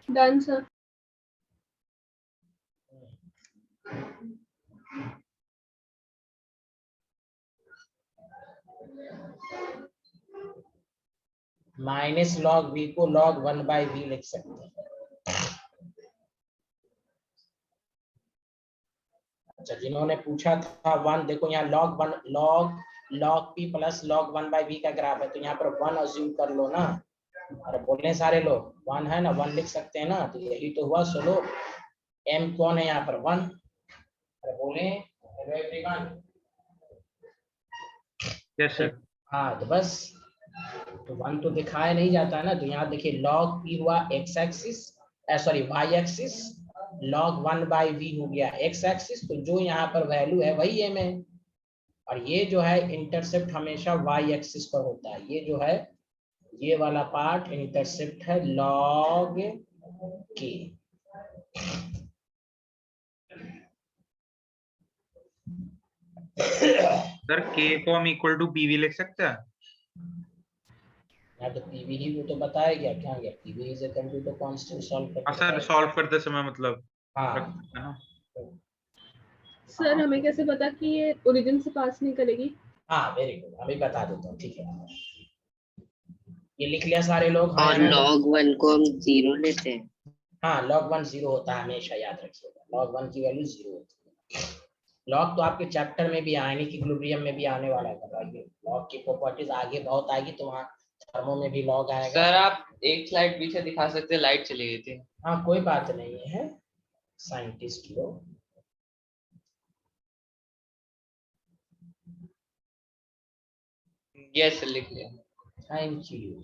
Done, sir. Minus log v को log 1/v लिख सकते हैं। अच्छा जिन्होंने पूछा था 1, देखो यहाँ log p plus log 1/v का ग्राफ है, तो यहाँ पर 1 अज्यूम कर लो ना। अरे बोले सारे लोग 1 है ना, 1 लिख सकते हैं ना, तो यही तो हुआ स्लोप। m कौन है यहाँ पर? 1। अरे बोले हेलो एवरीवन। Yes sir. हाँ तो बस, तो 1 तो दिखाया नहीं जाता है ना, तो यहाँ देखिए log p हुआ x axis, sorry y axis, log 1/v हो गया x एक्सिस, तो जो यहाँ पर वैल्यू है वही m है। और ये जो है इंटरसेप्ट हमेशा y एक्सिस पर होता है, ये जो है ये वाला पार्ट इंटरसेप्ट है log k। सर k को हम इक्वल टू pv लिख सकते हैं? तो pv ही वो तो बताया गया, क्या गया pv इज इक्वल टू तो कांस्टेंट सॉल्व करते सर सॉल्व करते समय मतलब हाँ है ना। सर हमें कैसे पता कि ये ओरिजिन से पास नहीं करेगी? हाँ वेरी गुड, अभी बता देता हूँ, ठीक है। ये लिख लिया सारे लोग? हाँ और या ना? log 1 को हम 0 लेते हैं। हाँ, log 1 0 होता है, हमेशा याद रखिएगा, log 1 की वैल्यू 0 होती है। लॉग तो आपके चैप्टर में भी आने की इक्विलिब्रियम में भी आने वाला है, लॉग की प्रॉपर्टीज आगे बहुत आएगी, तो वहाँ थर्मो में भी लॉग आएगा। सर आप एक स्लाइड पीछे दिखा सकते हैं, लाइट चली गई थी। हाँ कोई बात नहीं है, साइंटिस्ट लोग। यस सर, लिख लिया। Thank you.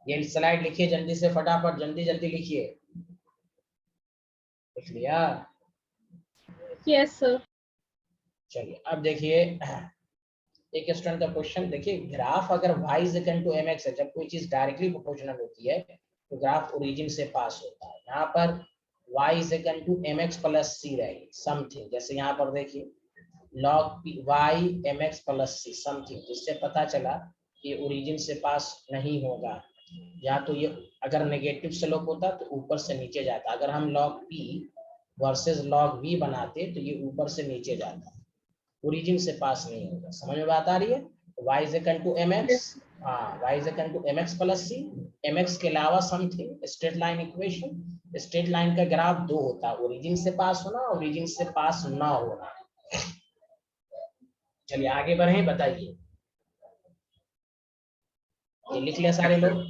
ये स्लाइड लिखिए जल्दी से, फटाफट जल्दी जल्दी लिखिए। लिख लिया? Yes sir. चलिए अब देखिए एक स्टूडेंट का क्वेश्चन देखिए, ग्राफ अगर y is equal to mx है, जब कोई चीज डायरेक्टली प्रोपोर्शनल होती है तो ग्राफ ओरिजिन से पास होता है। यहाँ पर y is equal to mx plus c रहेगी समथिंग, जैसे यहाँ पर देखिए log y mx plus c something, जिससे पता चला कि ओरिजिन से पास नहीं होगा। या तो ये अगर नेगेटिव स्लोप होता तो ऊपर से नीचे जाता, अगर हम log p versus log v बनाते तो ये ऊपर से नीचे जाता, ओरिजिन से पास नहीं होगा। समझ में बात आ रही है? y is equal to mx, हाँ y is equal to mx plus c, mx के अलावा something, straight line equation. Straight line का ग्राफ दो होता है, ओरिजिन से पास होना, ओरिजिन से पास ना होना। चलिए आगे बढ़े, बताइए। ये लिख लिया सारे लोग?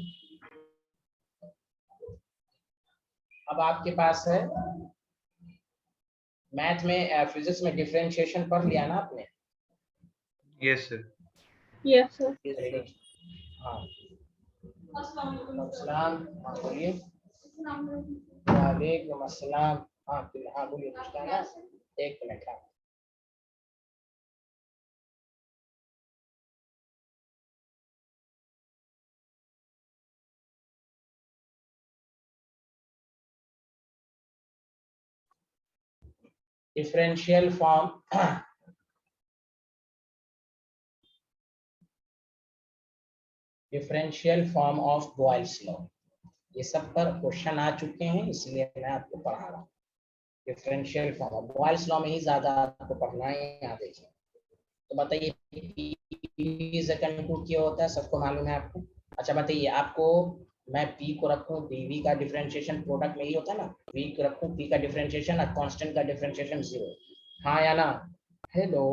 अब आपके पास है मैथ में, फिजिक्स में डिफरेंशिएशन पढ़ लिया ना आपने? Yes sir. Yes sir. हाँ अस्सलाम, हाँ बोलिए। वालेकुम अस्सलाम। हाँ हाँ बोलिए, कुछ कहना? एक मिनट। हाँ differential form, differential form of Boyle's law, ये सब पर क्वेश्चन आ चुके हैं, इसलिए मैं आपको पढ़ा रहा हूँ। Differential form of Boyle's law में ही ज्यादा आपको पढ़ना है। यहाँ देखिए, तो बताइए क्या होता है, सबको मालूम है आपको? अच्छा बताइए, आपको मैं p को रखूं, dv का डिफरेंशिएशन प्रोडक्ट में ही होता है ना, v को रखूं, p का डिफरेंशिएशन और कांस्टेंट का डिफरेंशिएशन 0, हाँ या ना? हेलो,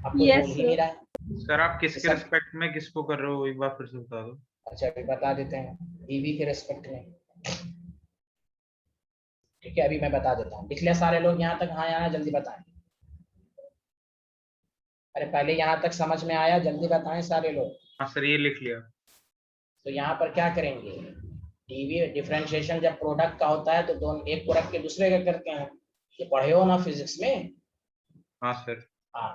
आपको Yes, बोल ही नहीं रहा है। सर आप किसके सर- रिस्पेक्ट में किसको कर रहे हो, एक बार फिर से बता दो। अच्छा अभी बता देते हैं, dv के रेस्पेक्ट में। ठीक है अभी मैं बता देता हूँ। लिख लिया सारे लोग यहाँ तक? हाँ या ना, जल्दी बताएं। अरे पहले यहाँ तक समझ में आया? जल्दी बताएं सारे लोग। हाँ सर ये लिख लिया। तो यहाँ पर क्या करेंगे, डीवी डिफरेंशिएशन जब प्रोडक्ट का होता है तो दोनों, एक को रख के दूसरे का करते हैं, ये पढ़े हो ना फिजिक्स में? हाँ सर। हाँ,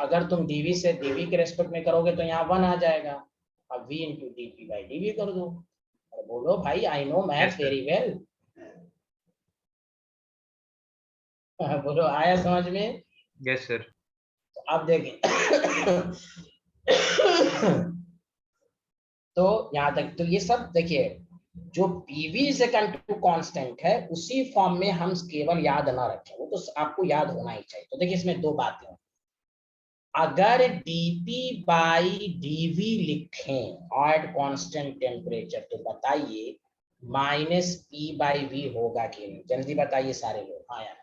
अगर तुम डीवी से डीवी के रेस्पेक्ट में करोगे तो यहाँ 1 आ जाएगा, अब v into D P by DV कर दो। और बोलो भाई I know math Yes, sir. Very well. बोलो आया समझ में? Yes sir. तो अब देखें तो यहाँ तक तो ये सब देखिए, जो PV is equal to constant है उसी फॉर्म में हम केवल याद ना रखें, वो तो आपको याद होना ही चाहिए। तो देखिए इसमें दो बातें हैं, अगर dp बाई dv लिखें एट कांस्टेंट टेम्परेचर तो बताइए माइनस p बाई v होगा कि नहीं? जल्दी बताइए सारे लोग, हाँ यार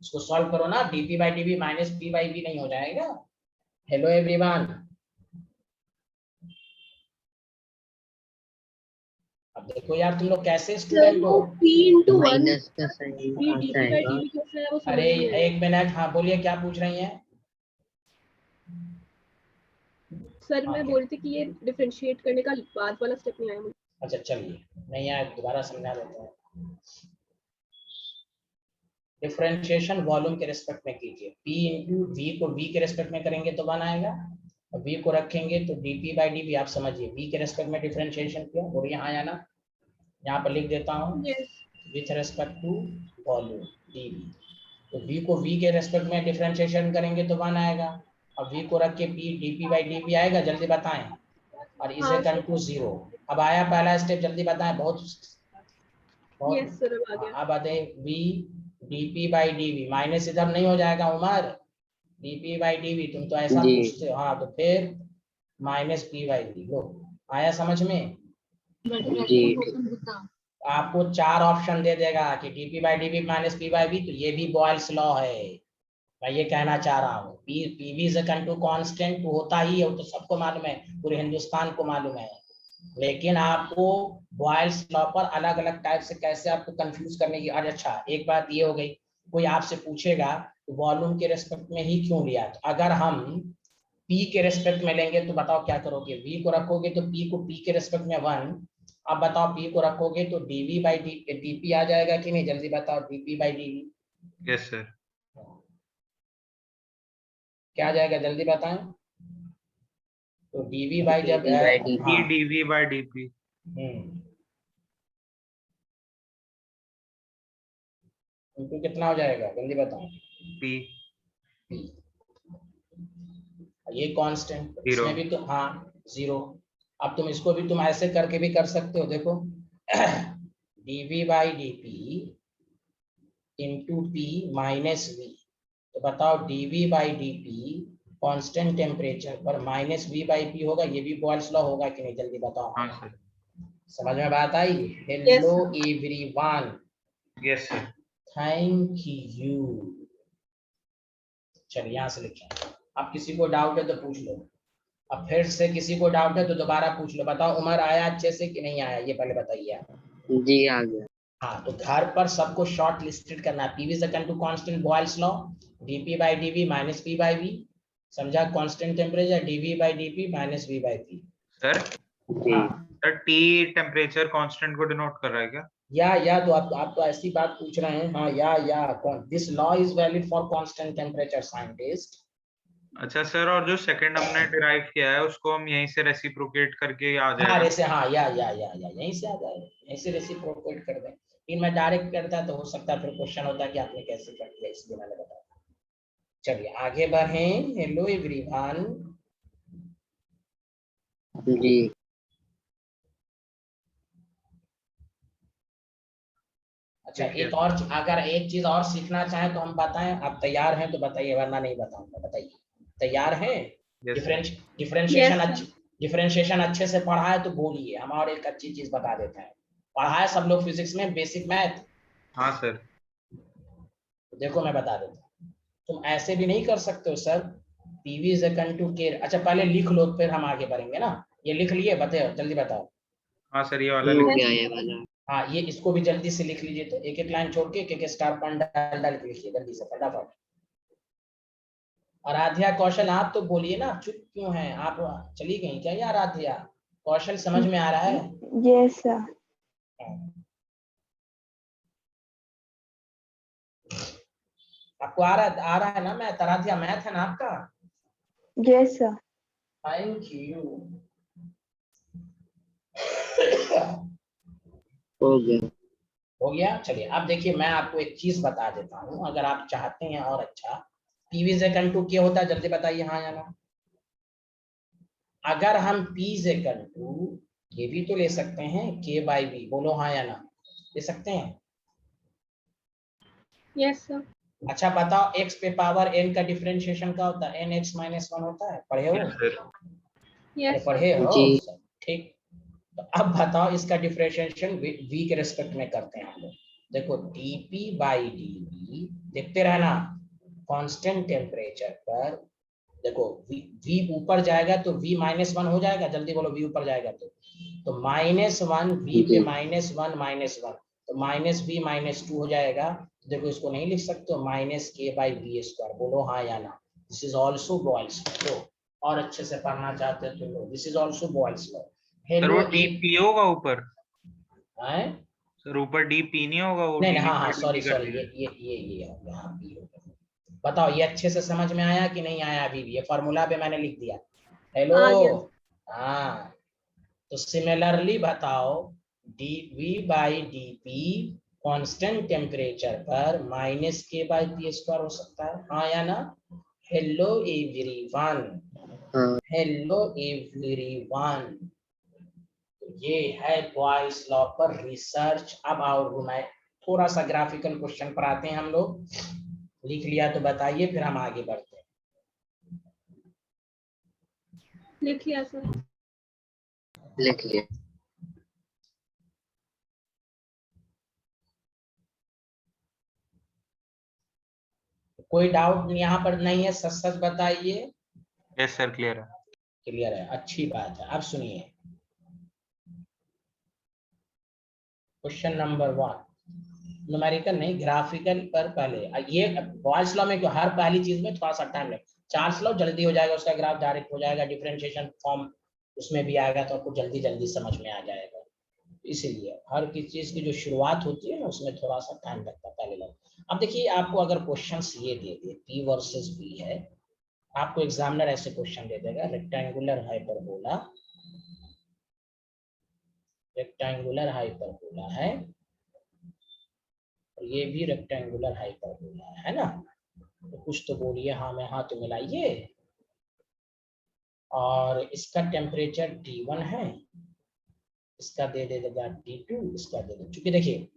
इसको सॉल्व करो ना, dp by dv minus p by v नहीं हो जाएगा? हेलो एवरीवन, अब देखो यार तुम लोग कैसे सर स्टूडेंट हो। वो p into 1 माइनस का साइन p आता dp by है। dv कैसे है वो समझ अरे नहीं आया। एक मिनट, हाँ बोलिए क्या पूछ रही हैं? सर मैं बोल रही थी कि ये डिफरेंशिएट करने का बाद वाला स्टेप नहीं आया मुझे। अच्छा चलिए नहीं आया, दोबारा समझा देते हैं। डिफरेंशिएशन वॉल्यूम के रेस्पेक्ट में कीजिए, p इंटू वी को v के रेस्पेक्ट में करेंगे तो 1 आएगा, और v को रखेंगे तो dp बाई dv, आप समझिए v के रेस्पेक्ट में डिफरेंशिएशन किया, और यहाँ आया ना, यहाँ पर लिख देता हूँ yes with respect to volume dv, तो v को v के रेस्पेक्ट में डिफरेंशिएशन करेंगे तो 1 आएगा, अब v को रख के p dp बाई dv आएगा, जल्दी बताएं, और इज इक्वल टू 0। अब आया पहला स्टेप, जल्दी बताएं, बहुत यस सर अब आ गया। अब आते v dp by dv, minus इधर नहीं हो जाएगा उमर, dp बाई dv, तुम तो ऐसा जी। पूछते हो। हाँ तो फिर माइनस p बाई v, लो आया समझ में। जी आपको 4 ऑप्शन दे देगा कि dp by dv minus p by v, तो ये भी बॉयल्स लॉ है। मैं ये कहना चाह रहा हूँ, PV is equal to constant होता ही है, वो तो सबको मालूम है, पूरे हिंदुस्तान को मालूम है। लेकिन आपको बॉयल्स लॉ पर अलग अलग टाइप से कैसे आपको कंफ्यूज करने की। आज अच्छा एक बात ये हो गई, कोई आपसे पूछेगा तो वॉल्यूम के रेस्पेक्ट में ही क्यों लिया, तो अगर हम पी के रेस्पेक्ट में लेंगे तो बताओ क्या करोगे, वी को रखोगे तो पी को पी के रेस्पेक्ट में 1, अब बताओ पी को रखोगे तो डीवी बाई डीपी आ जाएगा कि नहीं, जल्दी बताओ, DP by DV yes sir. क्या आ जाएगा, जल्दी बताएं। तो डीवी बाई जब dv by dt। हाँ, dv बाई dp। तो कितना हो जाएगा, जल्दी बताओ। p ये कांस्टेंट, Zero। इसमें भी तो हाँ 0। अब तुम इसको भी तुम ऐसे करके भी कर सकते हो, देखो dv by dp into P minus V, तो बताओ dv by dp constant temperature पर माइनस वी बाई पी होगा, ये भी बॉयल्स लॉ होगा कि नहीं, जल्दी बताओ। हाँ सर। समझ में बात आई। Yes, hello sir. Everyone, yes sir. Thank you. चलिए यहाँ से लिखें। अब किसी को डाउट है तो पूछ लो, अब फिर से किसी को डाउट है तो दोबारा पूछ लो। बताओ उमर आया अच्छे से कि नहीं आया, ये पहले बताइए आप। जी आ गया। हाँ तो घर पर सबको शॉर्ट लिस्टेड करना है। PV is equal to constant Boyle's law, DP by DV minus P by V, समझा, constant temperature DV by DP minus V by P. Sir जी हाँ सर t टेम्परेचर कांस्टेंट को डिनोट कर रहा है क्या? या तो आप तो ऐसी बात पूछ रहे हैं। हाँ या this law is valid for constant temperature scientist. अच्छा सर, और जो सेकंड हमने डिराइव किया है उसको हम यहीं से रेसिप्रोकेट करके आ हाँ जाएगा। जैसे हाँ या यहीं से आ जाएगा, यहीं से रेसिप्रोकेट कर दें। लेकिन मैं डायरेक्ट करता तो हो सकता है फिर क्वेश्चन होता कि आपने कैसे कर दिया, इसलिए मैंने बताया। चलिए आगे बढ़ें। हेलो एवरीवन, जी अच्छा देखिए एक और अगर एक चीज और सीखना चाहें तो हम बताएं, आप तैयार हैं तो बताइए, वरना नहीं बताऊंगा, बताइए तैयार हैं। Yes sir. डिफरेंशिएशन Yes, अच्छे, डिफरेंशिएशन अच्छे से पढ़ा है तो बोलिए, हम और एक अच्छी चीज बता देते हैं। पढ़ा है सब लोग फिजिक्स में बेसिक मैथ, हाँ सर। देखो मैं बता देता हूँ। तुम ऐसे भी नहीं कर सकते हो sir, PV is equal to K, अच्छा पहले लिख लो फिर हम आगे बढ़ेंगे ना। ये लिख लिए, बताओ जल्दी बताओ। हाँ सर, ये वाला हो लिख। गया ये वाला। हाँ ये इसको भी जल्दी से लिख लीजिए, तो एक एक लाइन छोड़ के एक स्टार पॉइंट डाल डाल के लिखिए जल्दी से फटाफट। आराध्या कौशल आप तो बोलिए ना, चुप क्यों हैं आप, चली गई क्या ये आराध्या? कौशल समझ में आ रहा है? Yes, sir. आपको आ रहा है ना मैथ, आराध्या मैथ है ना आपका? Yes, sir. Thank you. हो गया। हो गया। चलिए अब देखिए मैं आपको एक चीज बता देता हूँ, अगर आप चाहते हैं और अच्छा। पीवी इज इक्वल टू क्या होता है, जल्दी बताइए हाँ या ना। अगर हम पी इज इक्वल टू, ये भी तो ले सकते हैं के बाई बी, बोलो हाँ या ना, ले सकते हैं। yes, sir. अच्छा बताओ एक्स पे पावर एन का डिफरेंशिएशन क्या होता है, एन एक्स माइनस 1 होता है, पढ़े हो? Yes sir. अरे Yes, sir. पढ़े हो, जी। ठीक। तो अब बताओ इसका डिफरेंशिएशन वी के रिस्पेक्ट में करते हैं हम लोग। देखो डीपी बाई डीवी, देखते रहना, कांस्टेंट टेम्परेचर पर देखो v ऊपर जाएगा तो v माइनस 1 हो जाएगा, जल्दी बोलो v ऊपर जाएगा तो माइनस 1 v पे जी। माइनस 1 तो माइनस v माइनस 2 हो जाएगा। देखो इसको नहीं लिख सकते हो, minus K by B square, बोलो हाँ या ना। This is also Boyle's law, और अच्छे से पढ़ना चाहते हैं तो this is also Boyle's law. Sir वो हेलो डी पी होगा ऊपर, है सर ऊपर डी पी नहीं होगा, वो नहीं डीवी हाँ बाई सॉरी डीपी कर सॉरी, दिया। ये हो गया, हाँ ये हो गया। बताओ ये अच्छे से समझ में आया कि नहीं आया? अभी भी ये फॉर्मूला पे मैंने लिख दिया। हेलो आ गया। हाँ, तो सिमिलरली बताओ V by D P constant temperature पर minus K by P square हो सकता है, हाँ या ना? हेलो एवरीवन, हाँ हेलो एवरीवन, ये है बॉयल्स लॉ पर रिसर्च। अब आओ थोड़ा सा ग्राफिकल क्वेश्चन पर आते हैं हम लोग। लिख लिया तो बताइए, फिर हम आगे बढ़ते हैं। लिख लिया सर। लिख लिया। कोई डाउट यहाँ पर नहीं है, सच सच बताइए। यस सर, क्लियर है। क्लियर है, अच्छी बात है। अब सुनिए क्वेश्चन नंबर 1, न्यूमेरिकल नहीं ग्राफिकल पर पहले ये बॉयल्स लॉ में क्यों हर पहली चीज में थोड़ा सा टाइम लगे। चार्ल्स लॉ जल्दी हो जाएगा, उसका ग्राफ डायरेक्ट हो जाएगा, डिफरेंशिएशन फॉर्म उसमें भी आएगा तो आपको जल्दी जल्दी समझ में आ जाएगा। इसीलिए हर किसी चीज की जो शुरुआत होती है ना उसमें थोड़ा सा टाइम लगता है पहले लग। अब देखिए आपको अगर क्वेश्चंस ये दे दे P वर्सेस B है, आपको एग्जामिनर ऐसे क्वेश्चन दे देगा, रेक्टेंगुलर हाइपरबोला, रेक्टेंगुलर हाइपरबोला है और ये भी रेक्टेंगुलर हाइपरबोला है ना, तो कुछ तो बोलिए, हाँ में हाँ तो मिलाइए। और इसका टेम्परेचर T1 है, इसका दे देगा T2, इसका दे दे, क्योंकि देखिए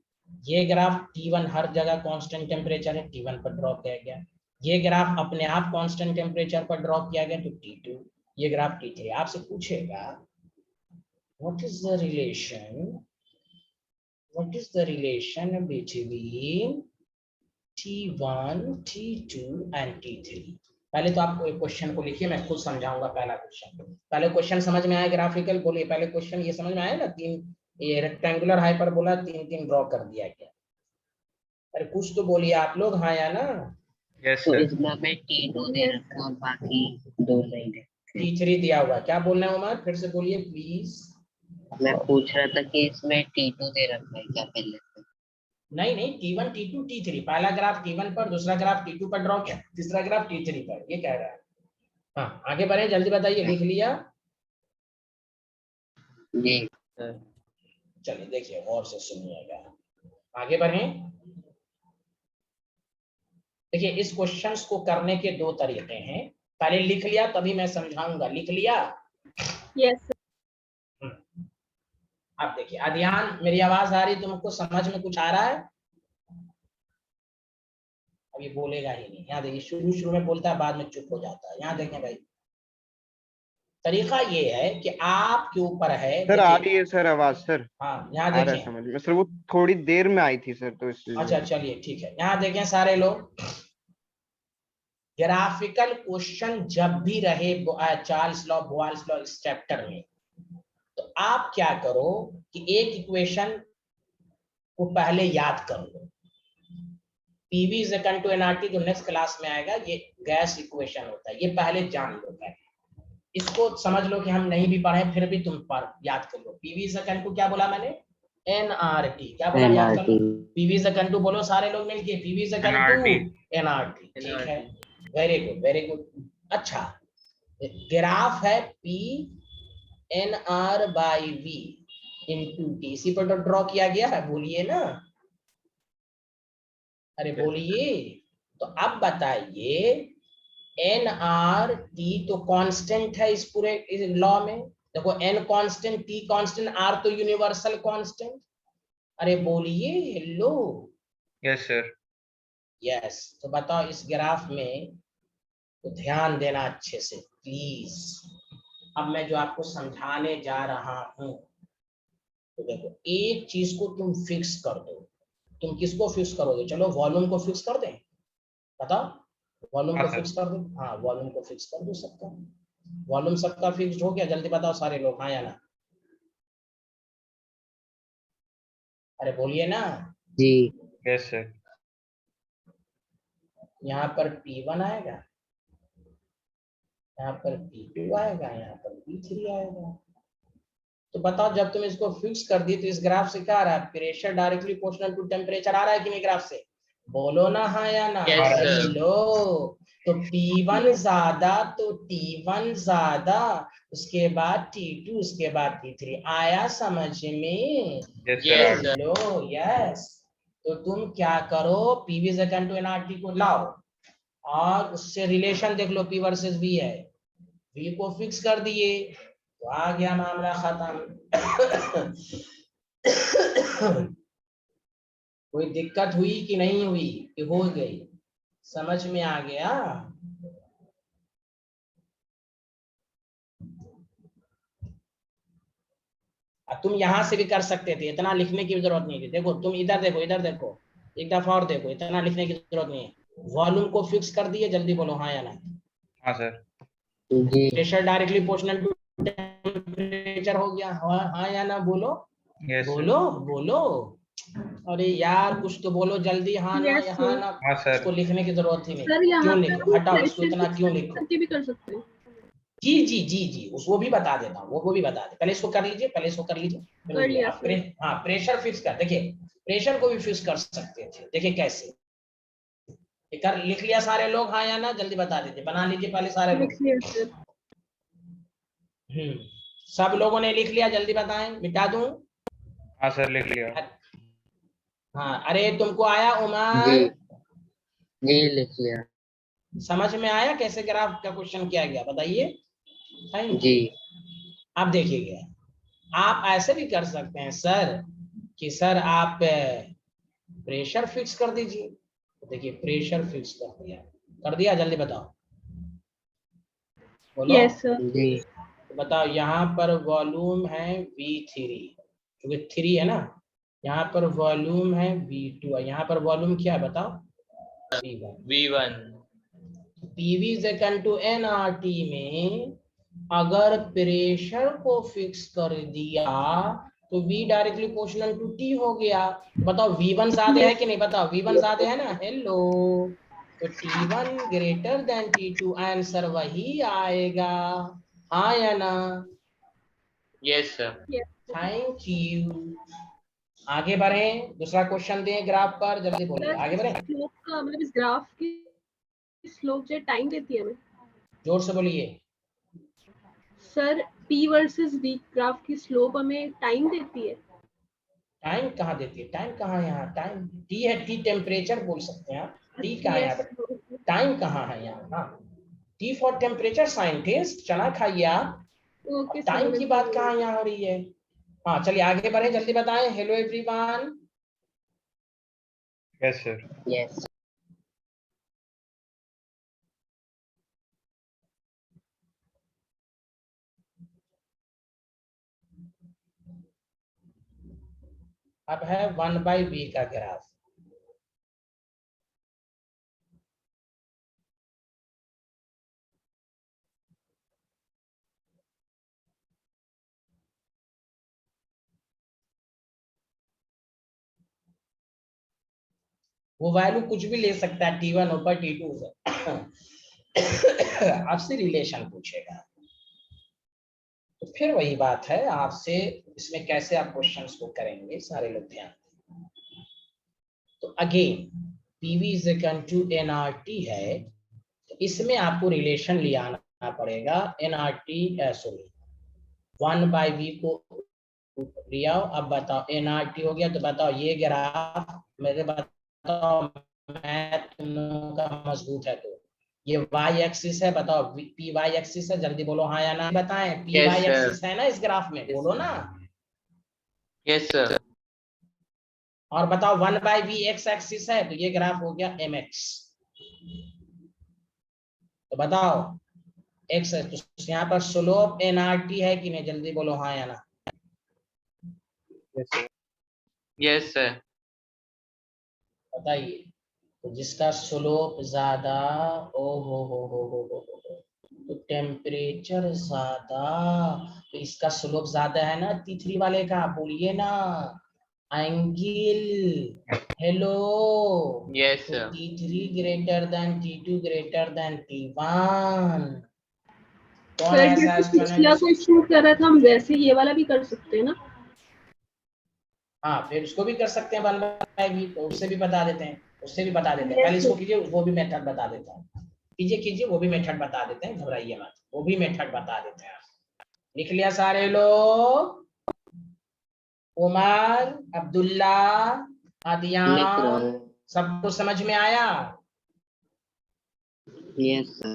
ये ग्राफ T1 हर जगह कांस्टेंट टेम्परेचर है, T1 पर ड्रॉ किया गया। ये ग्राफ अपने आप कांस्टेंट टेम्परेचर पर ड्रॉ किया गया तो T2, ये ग्राफ T3। आपसे पूछेगा what is the relation, what is the relation between T1, T2 and T3। पहले तो आप क्वेश्चन को लिखिए, मैं खुद समझाऊंगा पहला क्वेश्चन। पहले क्वेश्चन समझ में आया ग्राफिकल, बोलिए पहले क्वेश्चन ये समझ में आया ना, ये रेक्टेंगुलर हाइपरबोला तीन ड्रॉ कर दिया गया। अरे कुछ तो बोलिए आप लोग, हाँ या ना। यस तो सर। इसमें हमें T2 दे रखा और बाकी दो नहीं दे। T3 दिया हुआ, क्या बोलना है उमर, फिर से बोलिए प्लीज। मैं पूछ रहा था कि इसमें T2 दे रखा है क्या पहले से? नहीं नहीं, T1, T2, T3, पहला ग्राफ T1 पर, दूसरा ग्राफ T2 पर ड्रॉ किया, तीसरा ग्राफ T3 पर, ये कह रहा है। हाँ आगे बढ़े, जल्दी बताइए, लिख लिया। जी चलिए देखिए और से सुनिएगा, आगे बढ़े। देखिए इस क्वेश्चंस को करने के दो तरीके हैं, पहले लिख लिया तभी मैं समझाऊंगा, लिख लिया। यस अब देखिए अध्यान, मेरी आवाज आ रही, तुमको समझ में कुछ आ रहा है? अब ये बोलेगा ही नहीं, यहाँ देखिए शुरू में बोलता है, बाद में चुप हो जाता है। यहाँ देखें भाई, तरीका ये है कि आपके ऊपर है। सर आ रही है सर आवाज सर, हाँ यहाँ आ रहा है देखें। समझ में सर, वो थोड़ी देर में आई थी सर तो इसलिए। अच्छा चलिए ठीक है, यहाँ देखें सारे लोग, ग्राफिकल क्वेश्चन जब भी रहे चार्ल्स लॉ, बॉयल्स लॉ इस चैप्टर में, तो आप क्या करो कि एक इक्वेशन को पहले याद कर लो। PV is equal to NRT, जो नेक्स्ट क्लास में आएगा, ये गैस इक्वेशन होता है, ये पहले जान लो पहले। इसको समझ लो कि हम नहीं भी पढ़े फिर भी तुम पर याद कर लो। पीवी इज इक्वल टू क्या बोला मैंने, एनआरटी, क्या बोला, याद कर लो। पीवी इज इक्वल टू बोलो सारे लोग मिलके, PV is equal to NRT. ठीक है, वेरी गुड वेरी गुड। अच्छा ग्राफ है P N R by V into T, इसी पर तो ड्रॉ किया गया है, बोलिए ना, अरे बोलिए। तो अब बताइए एन आर टी तो कांस्टेंट है इस पूरे लॉ में, देखो N constant, T constant, R तो यूनिवर्सल कांस्टेंट। अरे बोलिए हेलो। Yes sir. यस, तो बताओ इस ग्राफ में, तो ध्यान देना अच्छे से प्लीज। अब मैं जो आपको समझाने जा रहा हूं, तो देखो एक चीज को तुम फिक्स कर दो। तुम किसको फिक्स करोगे, चलो वॉल्यूम को फिक्स कर दें, बताओ वॉल्यूम को फिक्स कर दो। हाँ वॉल्यूम को फिक्स कर दो सबका, वॉल्यूम सबका फिक्स्ड हो गया, जल्दी बताओ सारे लोग, हाँ या ना। अरे बोलिए ना जी। Yes sir. यहाँ पर P1 आएगा, यहाँ पर P2 आएगा, यहाँ पर P3 आएगा। तो बताओ जब तुम इसको फिक्स कर दी तो इस ग्राफ से क्या आ रहा है, pressure directly proportional to temperature आ रहा है कि नहीं ग्राफ से, बोलो ना हाँ या ना। Yes, sir. लो तो P1 ज्यादा तो T1 ज्यादा, उसके बाद T2, उसके बाद T3, आया समझ में? Yes, sir. लो यस। तो तुम क्या करो, PV is equal to NRT को लाओ और उससे रिलेशन देख लो, P वर्सेस V है, V को फिक्स कर दिए तो आ गया मामला खत्म। कोई दिक्कत हुई कि नहीं हुई कि हो गई? समझ में आ गया? तुम यहां से भी कर सकते थे, इतना लिखने की जरूरत नहीं थी। देखो तुम इधर देखो, इधर देखो, एक दफा और देखो, इतना लिखने की जरूरत नहीं है। वॉल्यूम को फिक्स कर दिए, जल्दी बोलो हाँ या ना। हाँ सर। जी pressure directly proportional to temperature हो गया, हाँ या ना बोलो। Yes sir. बोलो बोलो, अरे यार कुछ तो बोलो जल्दी, हाँ ना Yes, हाँ sir. ना। हाँ सर। उसको लिखने की जरूरत ही नहीं। सर यहाँ क्यों पे लिखो, हम हटाओ इसको, प्रेशर इतना फिक्स क्यों लिखो? करके भी कर सकते हैं। जी जी जी जी, वो भी बता देता हूँ, वो भी बता दे। पहले इसको कर लीजिए, पहले इसको कर लीजिए, फिर कर लिया आप सर। हाँ प्रेशर फिक्स कर। देखिए प्रेशर को भी फिक्स कर सकते थे, देखिए कैसे। ये कर लिख लिया सारे लोग हाँ या ना? जल्दी बता दीजिए, बना लीजिए पहले सारे लोग। लिख लिया सर। सब लोगों ने लिख लिया? जल्दी बताएं, मिटा दूं? हाँ सर लिख लिया। हाँ, अरे तुमको आया जी उमर? जी लिख लिया। समझ में आया कैसे ग्राफ का क्वेश्चन किया गया? बताइए। थैंक जी यू। अब देखिए, आप ऐसे भी कर सकते हैं सर कि सर आप प्रेशर फिक्स कर दीजिए। देखिए प्रेशर फिक्स कर दिया, कर दिया? जल्दी बताओ, बोलो। Yes sir. जी तो बताओ, यहाँ पर वॉल्यूम है V3, क्योंकि 3 है ना। यहाँ पर वॉल्यूम है V2, यहाँ पर वॉल्यूम क्या है बताओ? V1। V1 PV is equal to nRT में अगर प्रेशर को फिक्स कर दिया तो V directly proportional to T हो गया। तो बताओ V1 ज्यादा है कि नहीं? बताओ V1 ज्यादा है ना? हेलो, तो T1 greater than T2, answer वही आएगा, हाँ या ना? yes sir thank you. आगे बढ़े, दूसरा क्वेश्चन दें ग्राफ पर, जल्दी बोलिए, आगे बढ़े। स्लोप का मतलब इस ग्राफ की स्लोप जो टाइम देती है हमें। जोर से बोलिए। Sir P versus V graph की स्लोप हमें टाइम देती है। टाइम कहाँ देती है? टाइम कहाँ है यहाँ? टाइम टी है, टी टेम्परेचर बोल सकते हैं आप। टी कहाँ है यहाँ यस पर? टाइम कहाँ है यहाँ? हाँ, टी फॉर टेम्परेचर साइंटिस्ट, चना खाइए आप। Okay sir. टाइम की बात कहाँ यहाँ हो रही है? हाँ चलिए आगे बढ़े, जल्दी बताएं। Hello everyone. Yes sir. Yes अब है 1/v का ग्राफ। वो वैल्यू कुछ भी ले सकता है, T1 ऊपर T2 आपसे रिलेशन पूछेगा। तो फिर वही बात है आपसे, इसमें कैसे आप क्वेश्चंस को करेंगे, सारे लोग ध्यान दें। तो again PV is equal to nRT है, तो इसमें आपको रिलेशन ले आना पड़ेगा। nRT सॉरी 1/v को लिया। अब बताओ nRT हो गया, तो बताओ ये ग्राफ मेरे बताओ, मैं तुम लोगों का मजबूत है तो ये y एक्सिस है, बताओ पी वाई एक्सिस है? जल्दी बोलो हाँ या ना बताएं। P Yes, Y sir. Axis है ना इस ग्राफ में? बोलो ना। yes sir और बताओ 1/v x एक्सिस है, तो ये ग्राफ हो गया mx। तो बताओ x है, तो यहाँ पर स्लोप nRT है कि नहीं? जल्दी बोलो हाँ या ना। yes sir बताइए। तो जिसका स्लोप ज्यादा, ओ हो, तो टेम्परेचर ज्यादा, तो इसका स्लोप ज्यादा है ना T3 वाले का? बोलिए ना, एंगल। हेलो, yes तो sir T3 greater than T2 greater than T1। कौन सर ऐसा जैसे स्टूडेंट? पिछला क्वेश्चन कर रहा था हम, वैसे ये वाला भी कर सकते हैं ना। हाँ फिर उसको भी कर सकते हैं, 1/v, तो उससे भी बता देते हैं, उससे भी बता देते हैं। पहले Yes, इसको sir. कीजिए, वो भी मेथड बता देता हूँ। कीजिए कीजिए, वो भी मेथड बता देते हैं, घबराइए मत, वो भी मेथड बता देते हैं। लिख लिया सारे लोग? उमर, अब्दुल्ला, लिख रहा आदियान, हूँ। सबको समझ में आया? Yes sir.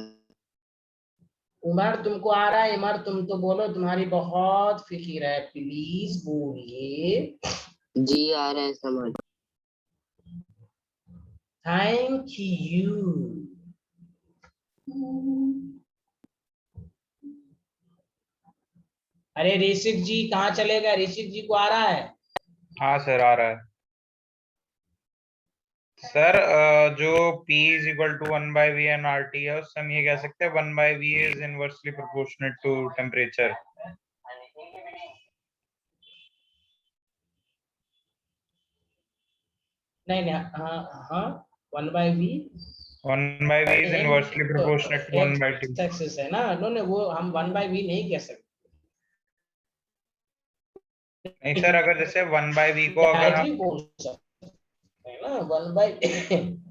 उमर तुमको आ रहा है? उमर तुम तो बोलो, तुम्हारी बहुत फिक्र है, प्लीज बोलिए। जी आ रहा है समझ। Thank you. अरे ऋषिक जी कहाँ चले गए? ऋषिक जी को आ रहा है? हाँ सर आ रहा है सर। जो P is equal to 1/v N R T है उससे हम ये कह सकते हैं 1/v is inversely proportionate to temperature. नहीं नहीं, हाँ हाँ, 1/v 1/v is inversely proportionate to 1/t। Axis है ना। नो नहीं, वो हम 1/v नहीं कह सकते। नहीं सर, अगर जैसे 1/v को अगर डायरेक्टली हम बोल सकते हैं ना,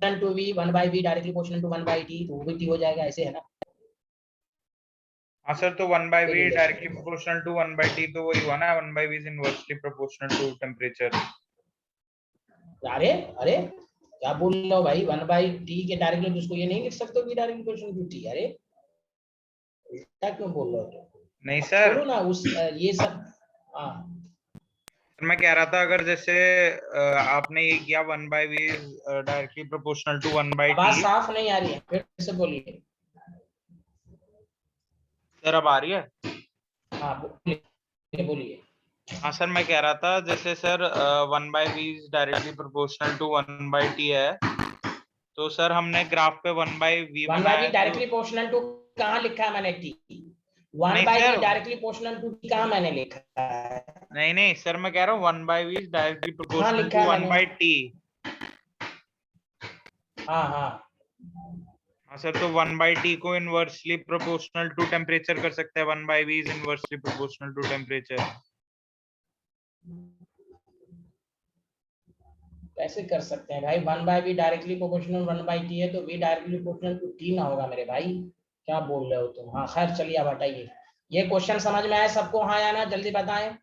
1/2v 1/v directly proportional to 1/t, तो वो भी t हो जाएगा, ऐसे है ना। हाँ सर, तो 1/v ये डायरेक्टली relation है। प्रोपोर्शनल टू 1/t, तो वही हुआ ना, 1/v is inversely proportional to temperature. अरे अरे क्या बोल रहे हो भाई? 1/t के डायरेक्टली उसको ये नहीं लिख सकते कि डायरेक्टली प्रोपोर्शनल टू t? अरे उल्टा क्यों बोल रहे हो? नहीं अब सर, छोड़ो ना उस ये सब। हाँ मैं कह रहा था अगर जैसे आपने ये किया 1/v is directly proportional to 1/t। आवाज साफ नहीं आ रही है, फिर से बोलिए। सर अब आ रही है? हाँ बोलिए बोलिए। हाँ सर, मैं कह रहा था जैसे sir 1/v is directly proportional to 1/t है, तो सर हमने ग्राफ पे 1/v 1/v बनाया तो डायरेक्टली प्रोपोर्शनल टू कहाँ लिखा है मैंने? t नहीं 1/v sir, directly proportional to t कहाँ मैंने लिखा है? नहीं सर, मैं कह रहा हूँ 1/v इज डायरेक्टली कहाँ प्रोपोर्शनल लिखा टू है मैंने? 1/t। हाँ हाँ हाँ सर, तो 1/t को इनवर्सली प्रोपोर्शनल टू टेम्परेचर कर सकते हैं, 1/v is inversely proportional to temperature. कैसे कर सकते हैं भाई? 1/v डायरेक्टली प्रोपोर्शनल 1/t है, तो v directly proportional to t ना होगा मेरे भाई? क्या बोल रहे हो तुम? हाँ खैर चलिए, अब हटाइए। ये क्वेश्चन समझ में आया सबको? हाँ या ना, जल्दी बताएं।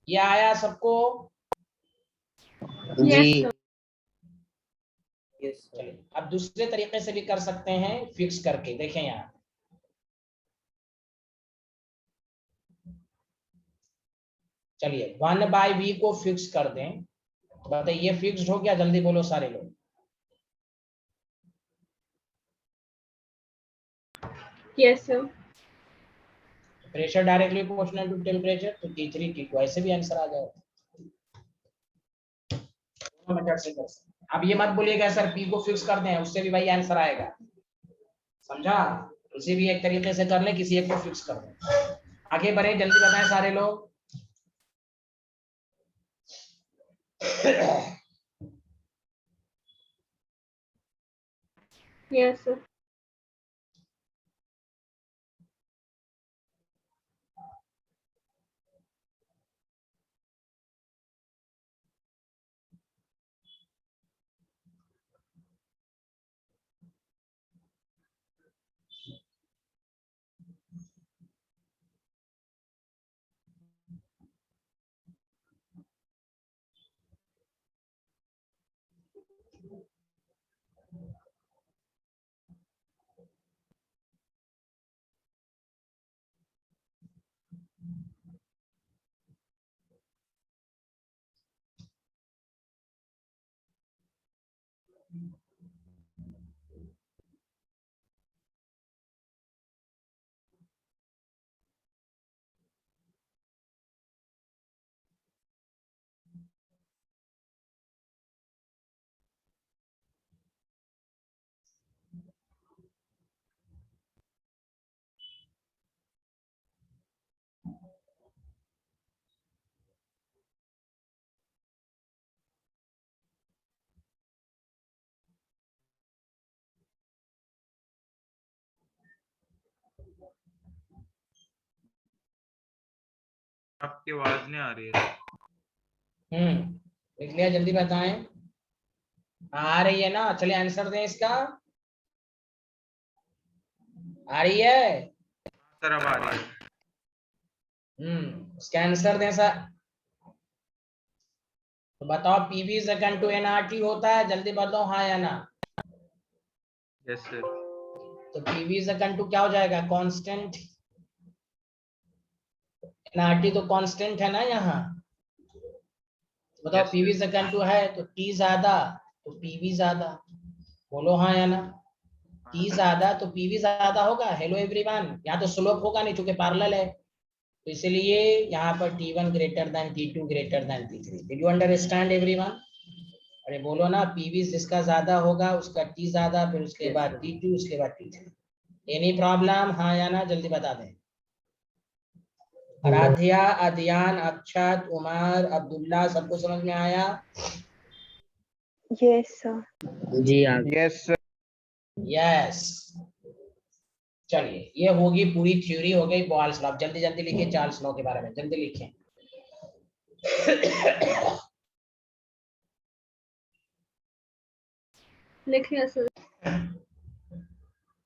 ये आया सबको? Yes sir. चलिए अब दूसरे तरीके से भी कर सकते हैं, फिक्स करके देखें यहाँ। चलिए 1/v को फिक्स कर दें, तो बताइए ये फिक्स्ड हो गया? जल्दी बोलो सारे लोग। Yes sir. Pressure directly proportional to temperature, तो T3 T2 ऐसे भी आंसर आ जाएगा। दोनों मेथड से कर सकते हैं। अब ये मत बोलिएगा सर P को फिक्स कर दें, उससे भी भाई आंसर आएगा, समझा? किसी भी एक तरीके से कर ले, किसी एक को फिक्स कर दें। आगे बढ़े, जल्दी बताएं सारे लोग। Yes sir. आपकी आवाज नहीं आ रही है। लिख लिया? जल्दी बताएं। आ रही है ना? चलिए आंसर दें इसका। आ रही है? सर अब आ रही है। इसका आंसर दें सर। तो बताओ PV is equal to nRT होता है? जल्दी बताओ हाँ या ना। Yes sir. तो PV इज इक्वल टू क्या हो जाएगा? कांस्टेंट। nRT तो कांस्टेंट है ना यहाँ। बताओ Yes, PV is equal to है तो T ज्यादा, तो पीवी ज्यादा, बोलो हाँ या ना। टी ज्यादा तो पीवी ज्यादा होगा। हेलो एवरीवन, यहाँ तो स्लोप होगा नहीं चूंकि पैरेलल है, तो इसलिए यहाँ पर T1 greater than T2 greater than T3। Did you understand everyone? अरे बोलो ना, पीवी जिसका ज्यादा होगा उसका टी ज्यादा, फिर उसके बाद T2, उसके बाद T3। एनी प्रॉब्लम, हाँ या ना, जल्दी बता दें। आराध्या, अदियान, अक्षत, उमर, अब्दुल्ला, सबको समझ में आया? Yes, sir. जी आप यस सर। यस। चलिए, ये होगी पूरी थ्योरी हो गई बॉयल्स लॉ। जल्दी जल्दी लिखिए चार्ल्स लॉ के बारे में, जल्दी लिखिए। लिख लिया सर।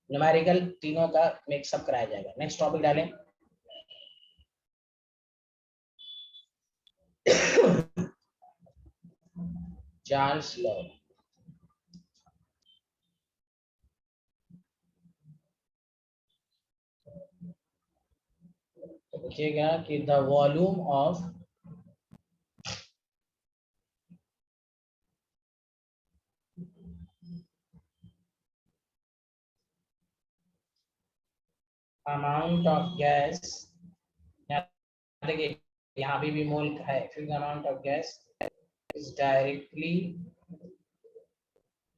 न्यूमेरिकल तीनों का मिक्सअप कराया जाएगा। नेक्स्ट टॉपिक डालें। Charles law. तो लिखिएगा कि the volume of amount of gas, देखिए यहाँ भी मोल है, फिर amount of gas is directly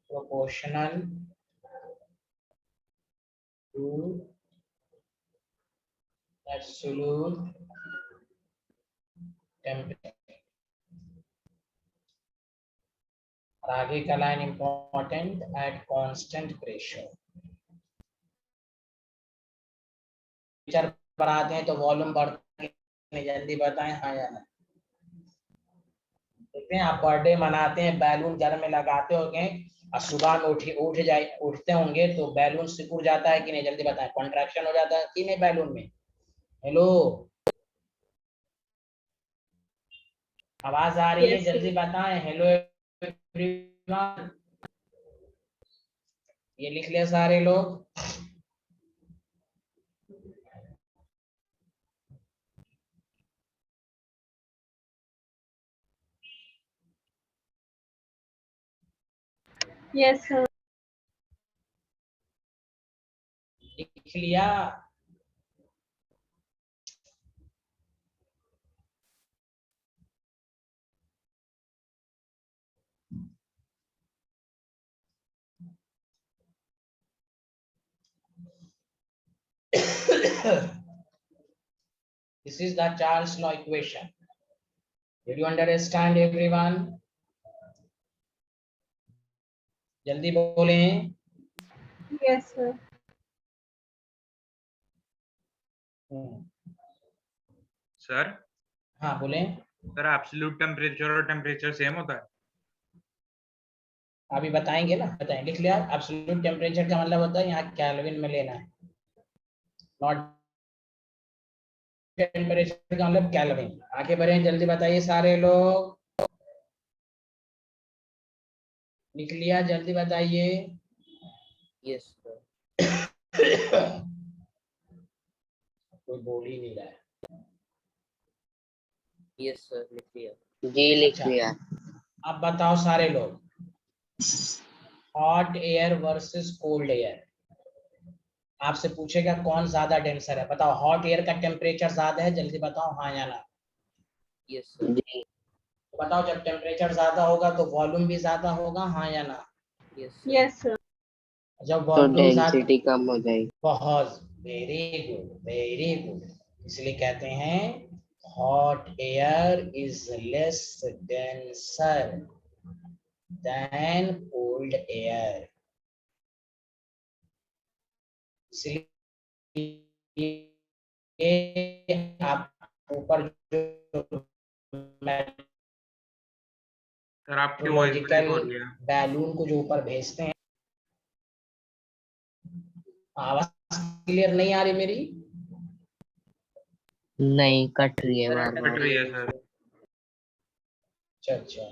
proportional to absolute temperature। और आगे का line important, eight constant pressure. Temperature पर आते हैं तो वॉल्यूम बढ़ता है, जल्दी बताएं हाँ या ना। देखते हैं, आप बर्थडे मनाते हैं, बैलून घर में लगाते होंगे और सुबह में उठते होंगे तो बैलून सिकुड़ जाता है कि नहीं, जल्दी बताएं। कॉन्ट्रैक्शन हो जाता है कि नहीं बैलून में? हेलो, आवाज आ रही है? Yes, जल्दी sir. बताएं। हेलो एवरीवन, ये लिख लिया सारे लोग? Yes, sir. लिख लिया? This is the Charles law equation. Did you understand everyone? जल्दी बोलें। Yes, sir. सर हाँ बोलें। सर एब्सोल्यूट टेम्परेचर और टेम्परेचर सेम होता है? अभी बताएंगे ना, बताएं। लिख लिया? एब्सोल्यूट टेम्परेचर का मतलब होता है यहाँ केल्विन में लेना है, नॉट टेम्परेचर का मतलब केल्विन। आगे बढ़े, जल्दी बताइए सारे लोग। लिख लिया? जल्दी बताइए। Yes sir. कोई बोल ही नहीं रहा है। यस सर लिख लिया। जी लिख अच्छा, लिया। अब बताओ सारे लोग, hot air versus cold air. आपसे पूछेगा कौन ज्यादा डेंसर है, बताओ। हॉट एयर का टेम्परेचर ज्यादा है, जल्दी बताओ हाँ या ना। Yes sir. जी। तो बताओ, जब टेम्परेचर ज्यादा होगा तो वॉल्यूम भी ज्यादा होगा, हाँ या ना। Yes Yes, sir. जब तो वॉल्यूम ज्यादा, डेंसिटी कम हो जाएगी। बहुत वेरी गुड, वेरी गुड। इसलिए कहते हैं hot air is less denser then cold air. इसलिए आप ऊपर जो सर आपकी वॉइस ब्रेक मेट्रोलॉजिकल हो रही है। बैलून को जो ऊपर भेजते हैं, आवाज क्लियर नहीं आ रही मेरी? नहीं कट रही है बार कट बार। रही है सर। अच्छा अच्छा।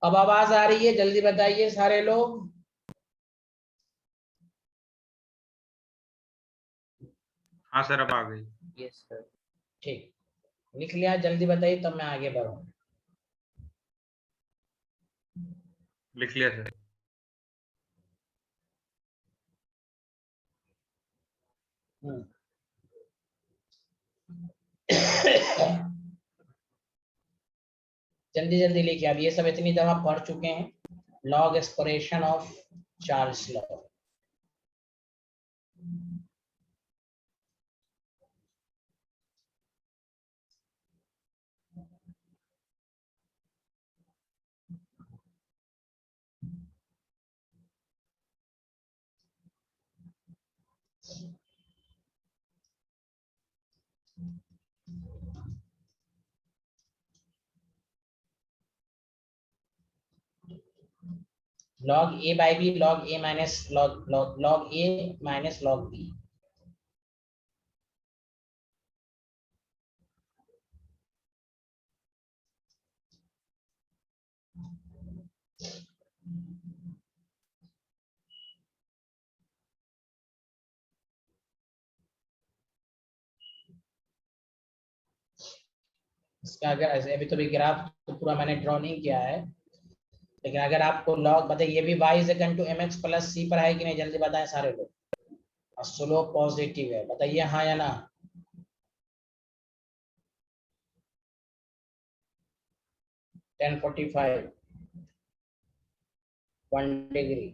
अब आवाज आ रही है, जल्दी बताइए सारे लोग। हाँ सर, अब आ गई। Yes sir. ठीक, लिख लिया, जल्दी बताइए तब मैं आगे बढ़ूं। लिख लिया सर। जल्दी जल्दी लिखिए, अब ये सब इतनी दफा पढ़ चुके हैं। Log expression of Charles law. log a by b, log a minus log a minus log b। इसका अगर अभी तो भी ग्राफ तो पूरा मैंने ड्रॉ नहीं किया है, लेकिन अगर आपको लॉग बताइए, ये भी y is equal to mx plus c पर है कि नहीं, जल्दी बताएं सारे लोग। और स्लोप पॉजिटिव है, बताइए हाँ या ना। 1045 1 डिग्री।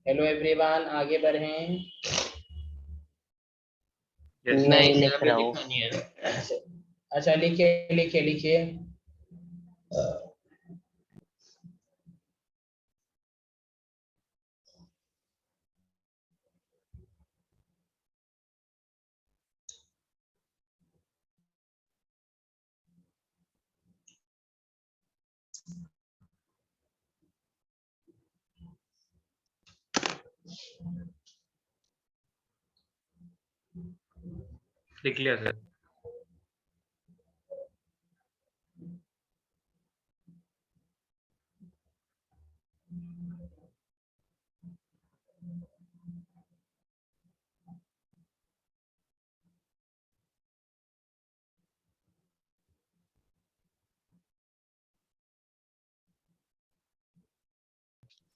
हेलो एवरीवन, आगे बढ़ें। यस मैं नहीं ही सर, लिख अभी रहा हूँ। लिखा नहीं है। अच्छा लिखिए लिखिए लिखिए। लिख लिया सर।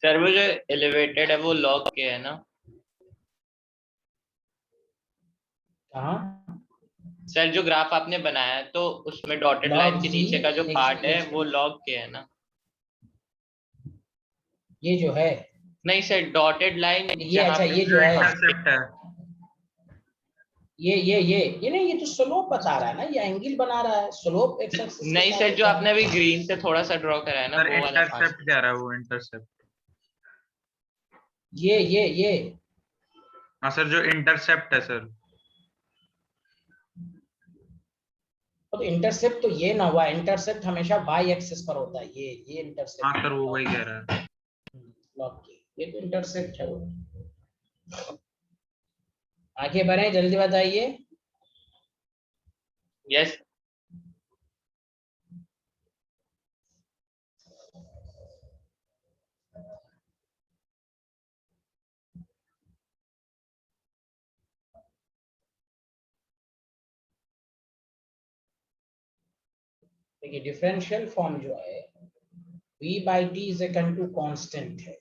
सर वो जो एलिवेटेड है वो लॉग के है ना? कहाँ? सर जो ग्राफ आपने बनाया है तो उसमें डॉटेड Log लाइन के G, नीचे का जो एक पार्ट है सेकंड। वो लॉग के है ना? ये जो है, नहीं सर, डॉटेड लाइन ये जहाँ अच्छा, पे ये जो है, इंटरसेप्ट है। ये नहीं, ये तो स्लोप बता रहा है ना, ये एंगल बना रहा है, स्लोप एक्स एक्सिस के नहीं साथ सर, जो होता है। आपने अभी ग्रीन से थोड़ा सा ड्रॉ करा है ना सर वो वाला पार्ट। इंटरसेप्ट कह रहा है वो, इंटरसेप्ट। ये हाँ सर, जो इंटरसेप्ट है सर। तो इंटरसेप्ट तो ये ना हुआ, इंटरसेप्ट हमेशा वाई एक्सिस पर होता है, ये इंटरसेप्ट। हाँ सर, वो वही कह रहा है। लॉग के, ये तो इंटरसेप्ट है वो। आगे बढ़े, जल्दी बताइए। यस। देखिए डिफरेंशियल फॉर्म जो है v by t is equal to constant है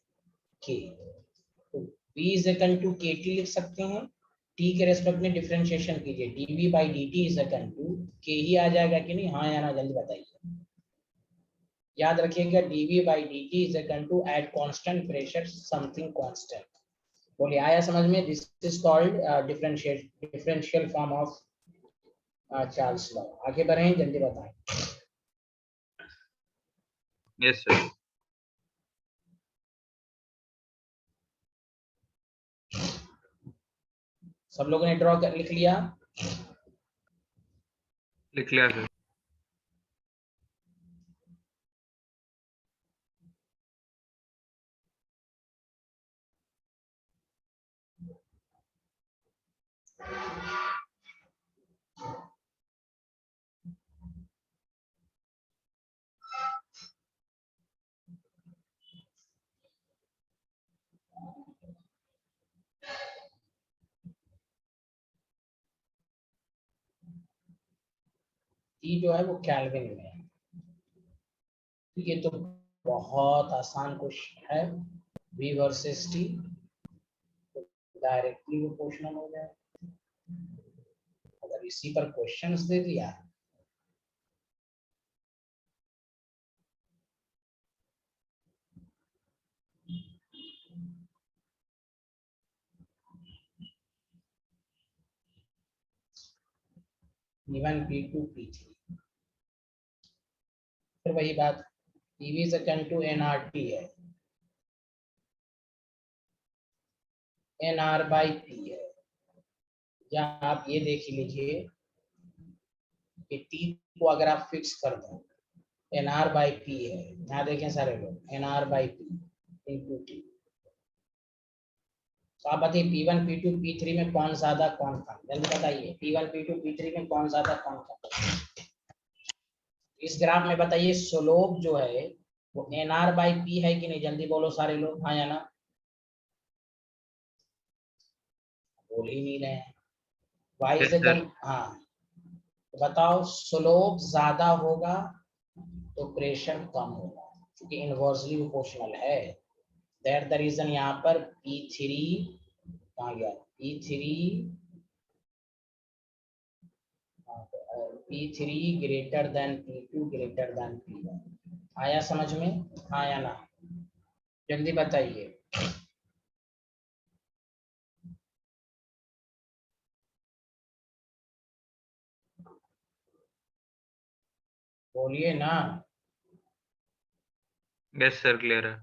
k, तो v is equal to kt लिख सकते हैं। t के रेस्पेक्ट में डिफरेंशिएशन कीजिए, dv by dt is equal to k ही आ जाएगा कि नहीं, हाँ या ना, जल्दी बताइए। याद रखिएगा dv by dt is equal to at constant pressure something constant. बोलिए आया समझ में? This is called differential form of Charles law. आगे बढ़ें, जल्दी बताएं। Yes sir. सब लोगों ने ड्रॉ कर लिख लिया? लिख लिया सर। टी जो है वो केल्विन में है। ये तो बहुत आसान क्वेश्चन है। V वर्सेस T डायरेक्टली वो क्वेश्चन हो जाए। अगर इसी पर क्वेश्चंस दे दिया P1 P2 P3, फिर वही बात PV is akin to nRT है, nR by P है। या आप ये देख लीजिए कि T को अगर आप फिक्स कर दो nR by P है, यहाँ देखें सारे लोग nR by P into T। तो आप बताइए P1 P2 P3 में कौन ज्यादा कौन कम, जल्दी बताइए P1 P2 P3 में कौन ज्यादा कौन कम। इस ग्राफ में बताइए स्लोप जो है वो nR by P है कि नहीं, जल्दी बोलो सारे लोग, हाँ या ना, बोल ही नहीं रहे हैं। Y Yes, is equal, sir. हाँ तो बताओ स्लोप ज्यादा होगा तो प्रेशर कम होगा, क्योंकि इनवर्सली प्रोपोर्शनल है। दैट द रीजन यहाँ पर P3 कहाँ गया, P3 greater than P2 greater than P1। आया समझ में, हाँ या ना, जल्दी बताइए। बोलिए ना। यस सर, क्लियर है।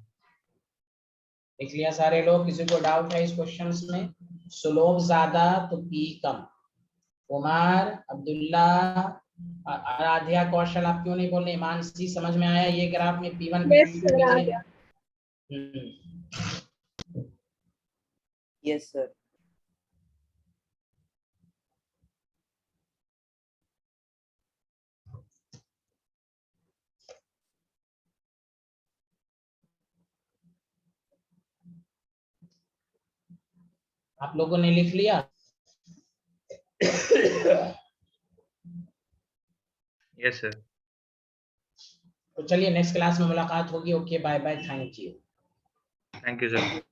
लिख लिया सारे लोग, किसी को डाउट है इस क्वेश्चन में? स्लोप ज्यादा तो P कम। उमर, अब्दुल्ला, आराध्या, कौशल, आप क्यों नहीं बोल रहे? मानसी, समझ में आया ये ग्राफ में P1 यस P2 सर, आ P3? गया। Yes sir. आप लोगों ने लिख लिया? Yes sir. तो चलिए नेक्स्ट क्लास में मुलाकात होगी। Okay, bye bye, thank you. Thank you sir.